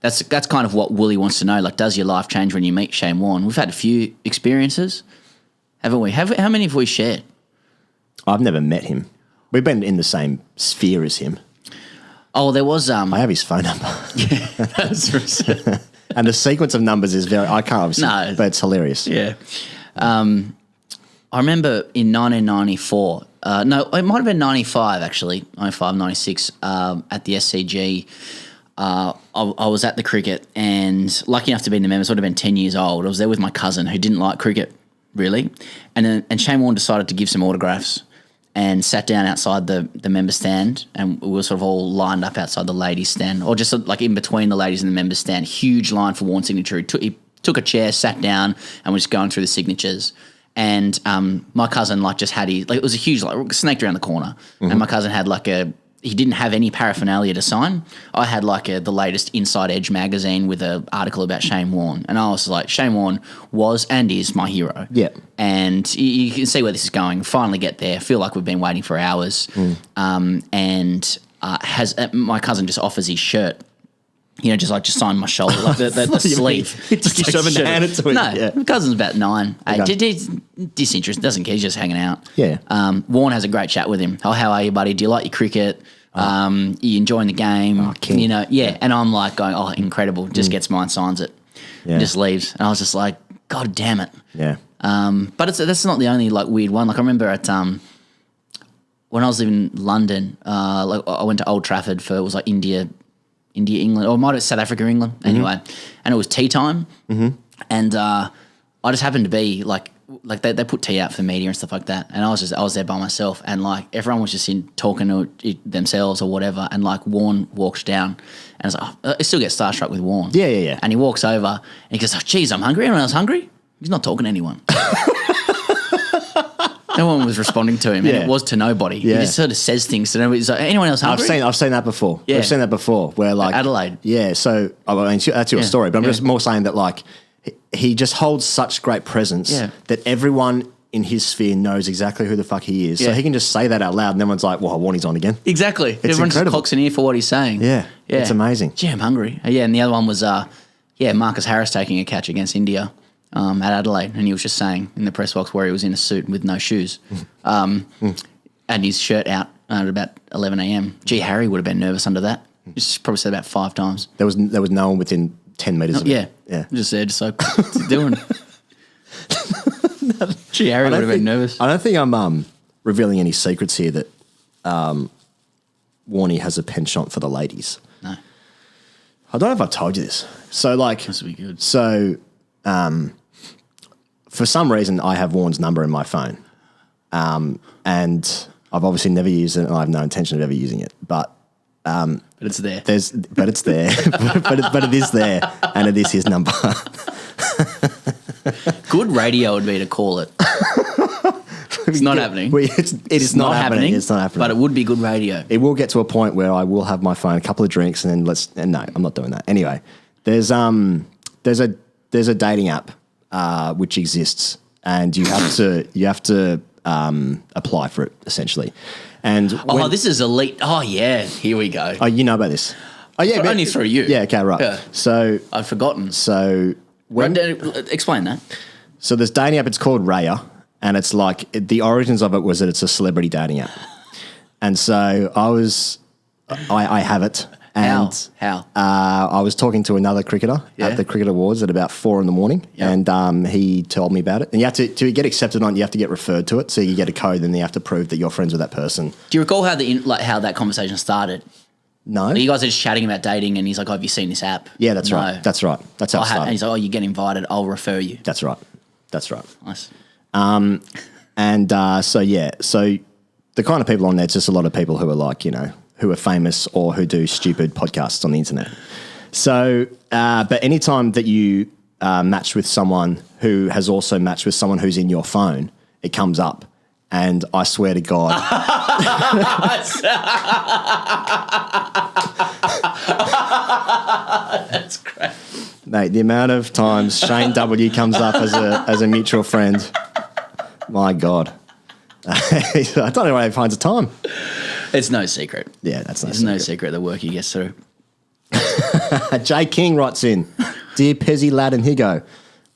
That's kind of what Wooly wants to know. Like, does your life change when you meet Shane Warne? We've had a few experiences. Haven't we? How many have we shared? I've never met him. We've been in the same sphere as him. Oh, there was... I have his phone number. Yeah, that's and the sequence of numbers is very... I can't obviously... No. But it's hilarious. Yeah. I remember in 1994... no, it might have been 95, actually. 95, 96, at the SCG. I was at the cricket and lucky enough to be in the members. I would have been 10 years old. I was there with my cousin who didn't like cricket, really. And Shane Warne decided to give some autographs and sat down outside the member stand, and we were sort of all lined up outside the ladies' stand, or just like in between the ladies and the members' stand. Huge line for Warne's signature. He took a chair, sat down, and was just going through the signatures. And my cousin just had it was a huge snaked around the corner, and my cousin had he didn't have any paraphernalia to sign. I had the latest Inside Edge magazine with an article about Shane Warne. And I was like, Shane Warne was and is my hero. Yeah. And you can see where this is going. Finally get there. Feel like we've been waiting for hours. My cousin just offers his shirt. Just sign my shoulder, the sleeve. Just shove and hand it to him. No, yeah. My cousin's about 9. Okay. He's disinterested, doesn't care, he's just hanging out. Yeah. Warne has a great chat with him. Oh, how are you, buddy? Do you like your cricket? You enjoying the game? Oh, King. Yeah. And I'm like going, oh, incredible. Just gets mine, signs it, and just leaves. And I was just like, God damn it. Yeah. But that's not the only weird one. I remember at when I was living in London, I went to Old Trafford for India, England, or might have South Africa, England, anyway. And it was tea time, and I just happened to be they put tea out for the media and stuff like that, and I was there by myself, and everyone was just talking to themselves or whatever, and Warne walks down, and I was like, I still get starstruck with Warne. Yeah. And he walks over and he goes, oh, geez, I'm hungry. Anyone else hungry? He's not talking to anyone. No one was responding to him, and it was to nobody. Yeah. He just sort of says things to nobody. He's like, anyone else hungry? I've seen that before. Yeah. I've seen that before where Adelaide. Yeah, so that's your story, but I'm just more saying that he just holds such great presence that everyone in his sphere knows exactly who the fuck he is. So he can just say that out loud and everyone's like, well, Warnie's on again. Exactly. It's Everyone incredible. just cocks an ear for what he's saying. Yeah. It's amazing. Gee, I'm hungry. Yeah, and the other one was Marcus Harris taking a catch against India. At Adelaide, and he was just saying in the press box where he was in a suit with no shoes, and his shirt out at about 11 a.m. Gee, Harry would have been nervous under that. He's probably said about 5 times. There was no one within 10 metres of him. Yeah. Just there, just what's he doing? Gee, Harry would have been nervous. I don't think I'm revealing any secrets here that Warnie has a penchant for the ladies. No. I don't know if I told you this. So this would be good. So for some reason, I have Warne's number in my phone, and I've obviously never used it, and I have no intention of ever using it. But it's there. But it's there. but it is there, and it is his number. Good radio would be to call it. It's not happening. It is not happening. It's not happening. But it would be good radio. It will get to a point where I will have my phone, a couple of drinks, and then no, I'm not doing that. Anyway, there's a dating app which exists, and you have to apply for it essentially. And this is elite. Oh yeah, here we go. Oh, you know about this? Oh yeah, only through you. Yeah, okay, right. Yeah. So I've forgotten. So explain that. So this dating app, it's called Raya, and it's the origins of it was that it's a celebrity dating app, and so I have it. And How? I was talking to another cricketer at the Cricket Awards at about 4 a.m, and he told me about it. And you have to get accepted on it, you have to get referred to it. So you get a code, and you have to prove that you're friends with that person. Do you recall how how that conversation started? No. Like you guys are just chatting about dating, and he's like, "Oh, have you seen this app?" Yeah, that's right. That's right. That's how it started. And he's like, "Oh, you get invited. I'll refer you." That's right. That's right. Nice. So the kind of people on there, it's just a lot of people who are like, who are famous or who do stupid podcasts on the internet. So, but anytime that you match with someone who has also matched with someone who's in your phone, it comes up. And I swear to God. That's great. Mate, the amount of times Shane W comes up as a mutual friend, my God. I don't know where he finds the time. It's no secret. Yeah, that's It's no secret the work he gets through. Jay King writes in, Dear Pezzy, Lad and Higo,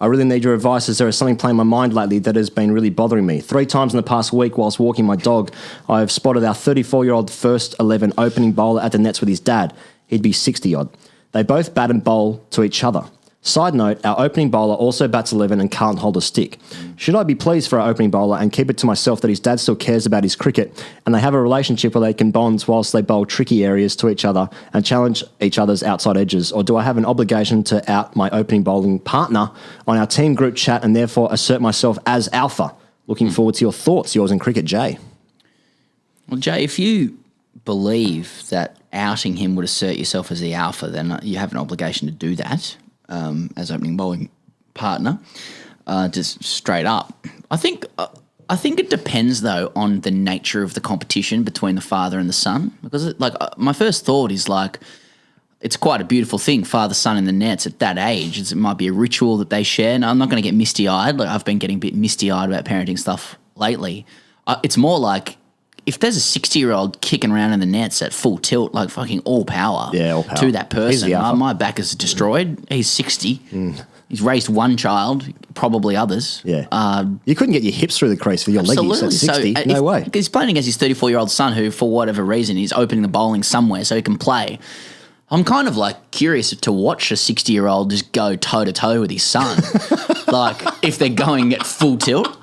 I really need your advice as there is something playing my mind lately that has been really bothering me. 3 times in the past week whilst walking my dog, I have spotted our 34-year-old first 11 opening bowler at the nets with his dad. He'd be 60-odd. They both bat and bowl to each other. Side note, our opening bowler also bats 11 and can't hold a stick. Should I be pleased for our opening bowler and keep it to myself that his dad still cares about his cricket and they have a relationship where they can bond whilst they bowl tricky areas to each other and challenge each other's outside edges? Or do I have an obligation to out my opening bowling partner on our team group chat and therefore assert myself as alpha? Looking forward to your thoughts. Yours in cricket, Jay. Well, Jay, if you believe that outing him would assert yourself as the alpha, then you have an obligation to do that. As opening bowling partner, just straight up. I think it depends though on the nature of the competition between the father and the son, because my first thought is it's quite a beautiful thing, father son in the nets at that age. It might be a ritual that they share. And I'm not going to get misty eyed. I've been getting a bit misty eyed about parenting stuff lately. It's more like, if there's a 60-year-old kicking around in the nets at full tilt, like fucking all power, to that person, my back is destroyed. He's 60. He's raised one child, probably others. Yeah. You couldn't get your hips through the crease for your leggies at 60. So, no way. He's playing against his 34-year-old son who, for whatever reason, is opening the bowling somewhere so he can play. I'm kind of curious to watch a 60-year-old just go toe-to-toe with his son. If they're going at full tilt.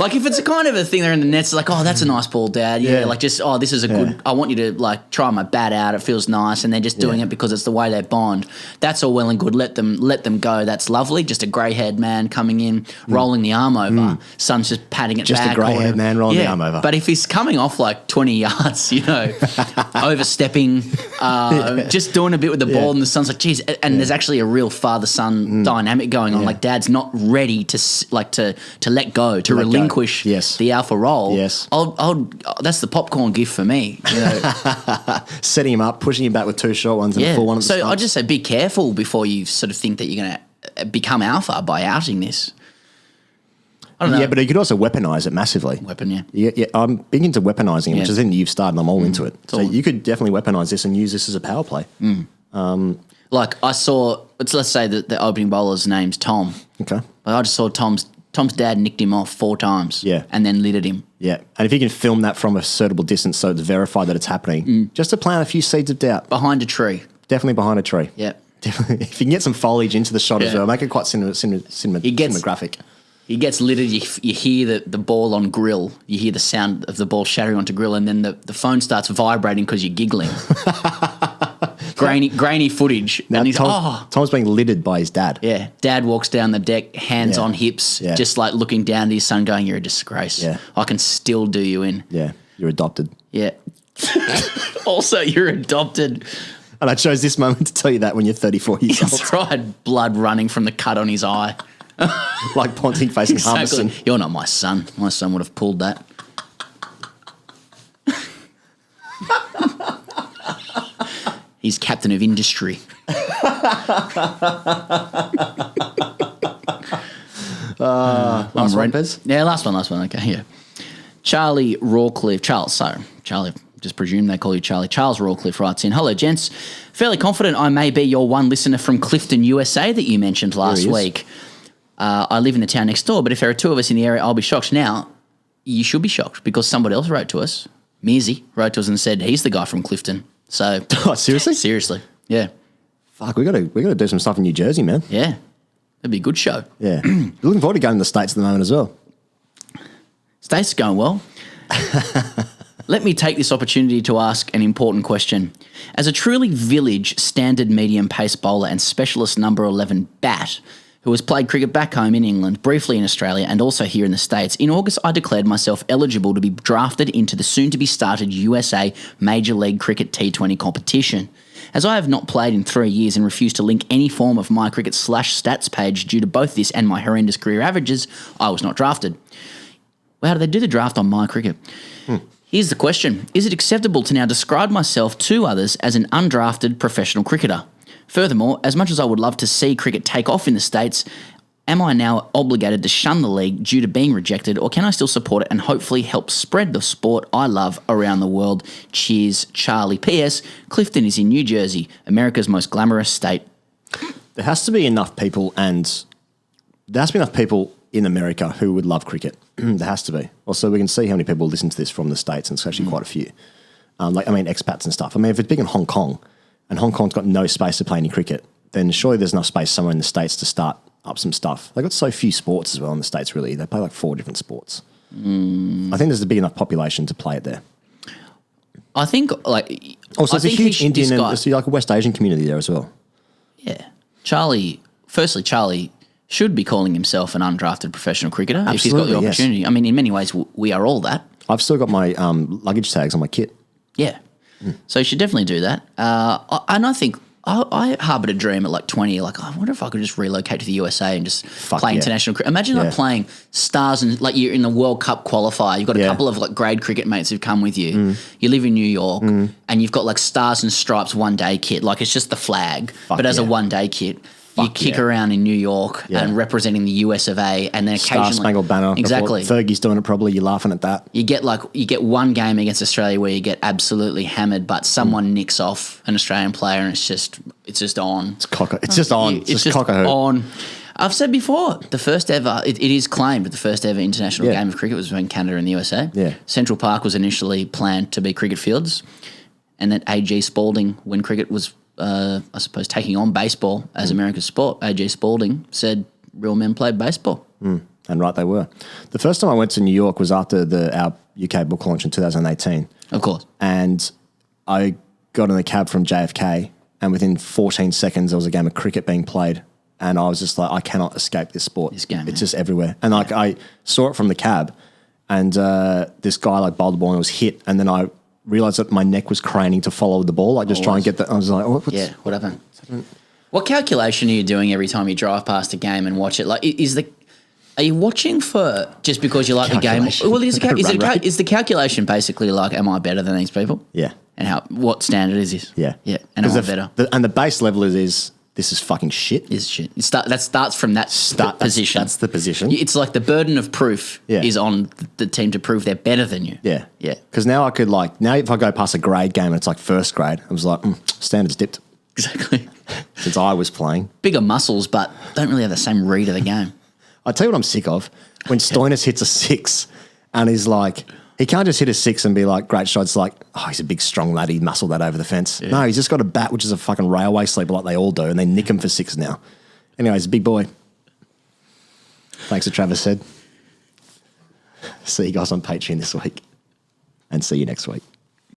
If it's a kind of a thing they're in the nets, it's oh, that's a nice ball, Dad. Yeah, this is a good, I want you to try my bat out. It feels nice. And they're just doing it because it's the way they bond. That's all well and good. Let them go. That's lovely. Just a grey-haired man coming in, rolling the arm over. Son's just patting it back. Just a grey-haired man rolling the arm over. But if he's coming off 20 yards, overstepping, just doing a bit with the ball, and the son's geez, and there's actually a real father-son dynamic going on. Dad's not ready to let go, to relinquish the alpha role. Yes. That's the popcorn gift for me. Setting him up, pushing him back with 2 short ones and a full one. So I'd just say be careful before you sort of think that you're going to become alpha by outing this. I don't know. Yeah, but you could also weaponize it massively. Yeah, I'm big into weaponizing it, which is something you've started. I'm all into it. So you could definitely weaponize this and use this as a power play. I saw, let's say that the opening bowler's name's Tom. Okay. I just saw Tom's dad nicked him off 4 times. Yeah. And then littered him. Yeah. And if you can film that from a suitable distance so it's verified that it's happening, just to plant a few seeds of doubt. Behind a tree. Definitely behind a tree. Yeah. Definitely. If you can get some foliage into the shot as well, make it quite cinematographic. He gets littered, you hear the ball on grill, you hear the sound of the ball shattering onto grill, and then the phone starts vibrating because you're giggling. grainy footage. Now and he's, Tom's being littered by his dad. Yeah. Dad walks down the deck, hands on hips, just looking down at his son going, you're a disgrace. Yeah. I can still do you in. Yeah. You're adopted. Yeah. Also, you're adopted. And I chose this moment to tell you that when you're 34 years old. That's right. Blood running from the cut on his eye. Like Ponting facing Harbison. You're not my son. My son would have pulled that. He's captain of industry. Last one, Pez? Yeah, last one. Okay, yeah. Charlie Rawcliffe. Charlie, just presume they call you Charlie. Charles Rawcliffe writes in, hello, gents. Fairly confident I may be your one listener from Clifton, USA that you mentioned last week. I live in the town next door, but if there are 2 of us in the area, I'll be shocked. Now, you should be shocked because somebody else wrote to us. Mearsy wrote to us and said he's the guy from Clifton. So Oh, seriously? seriously, yeah, Fuck, we got to do some stuff in New Jersey, man. yeah, it'd be a good show. Yeah. Looking forward to going to the States at the moment as well. States are going well. Let me take this opportunity to ask an important question. As a truly village standard medium pace bowler and specialist number 11 bat, who has played cricket back home in England, briefly in Australia and also here in the States, in August I declared myself eligible to be drafted into the soon-to-be-started USA Major League Cricket T20 competition. As I have not played in 3 years and refuse to link any form of my cricket /stats page due to both this and my horrendous career averages, I was not drafted. Well, how do they do the draft on my cricket? Here's the question. Is it acceptable to now describe myself to others as an undrafted professional cricketer? Furthermore, as much as I would love to see cricket take off in the States, am I now obligated to shun the league due to being rejected, or can I still support it and hopefully help spread the sport I love around the world? Cheers, Charlie. P.S. Clifton is in New Jersey, America's most glamorous state. There has to be enough people in America who would love cricket. There has to be. Also, we can see how many people listen to this from the States, and it's actually quite a few. Expats and stuff. I mean, if it's big in Hong Kong, and Hong Kong's got no space to play any cricket, then surely there's enough space somewhere in the States to start up some stuff. They've got so few sports as well in the States, really. They play like 4 different sports. I think there's a big enough population to play it there. I think, Also, there's a huge Indian and there's like a West Asian community there as well. Yeah. Charlie should be calling himself an undrafted professional cricketer if he's got the opportunity. Yes. I mean, in many ways, we are all that. I've still got my luggage tags on my kit. Yeah. So you should definitely do that. And I think I harboured a dream at 20, I wonder if I could just relocate to the USA and just play international cricket. Imagine playing stars and you're in the World Cup qualifier. You've got a couple of grade cricket mates who've come with you. You live in New York and you've got stars and stripes one day kit. It's just the flag, but as a one day kit. You kick around in New York and representing the US of A, and then occasionally Star-Spangled Banner. Exactly. Fergie's doing it probably. You're laughing at that. You get one game against Australia where you get absolutely hammered, but someone nicks off an Australian player, and it's just on. It's just on. It's just on. I've said before, the first ever. It is claimed that the first ever international game of cricket was between Canada and the USA. Yeah. Central Park was initially planned to be cricket fields, and that A.G. Spalding, when cricket was I suppose taking on baseball as America's sport, A.J. Spalding said real men played baseball. And right they were. The first time I went to New York was after our UK book launch in 2018. Of course. And I got in a cab from JFK, and within 14 seconds there was a game of cricket being played, and I was just like, I cannot escape this sport. This game, it's just everywhere. And I saw it from the cab, and this guy bowled the ball and it was hit, and then I realised that my neck was craning to follow the ball, try and get the. I was like, what happened? What calculation are you doing every time you drive past a game and watch it? Are you watching for just because you like the game? Well, is the calculation basically am I better than these people? Yeah. And what standard is this? Yeah. Yeah. And am I better? And the base level is this is fucking shit. Is shit. That starts from that position. That's the position. It's like the burden of proof is on the team to prove they're better than you. Yeah. Yeah. Because now I could now if I go past a grade game and it's first grade, I was like, standards dipped. Exactly. Since I was playing. Bigger muscles, but don't really have the same read of the game. I tell you what I'm sick of. When Stoinis hits a 6 and he's he can't just hit a 6 and be great shot. It's he's a big, strong lad. He muscled that over the fence. Yeah. No, he's just got a bat, which is a fucking railway sleeper like they all do, and they nick him for 6 now. Anyways, big boy. Thanks to Travis said. See you guys on Patreon this week, and see you next week.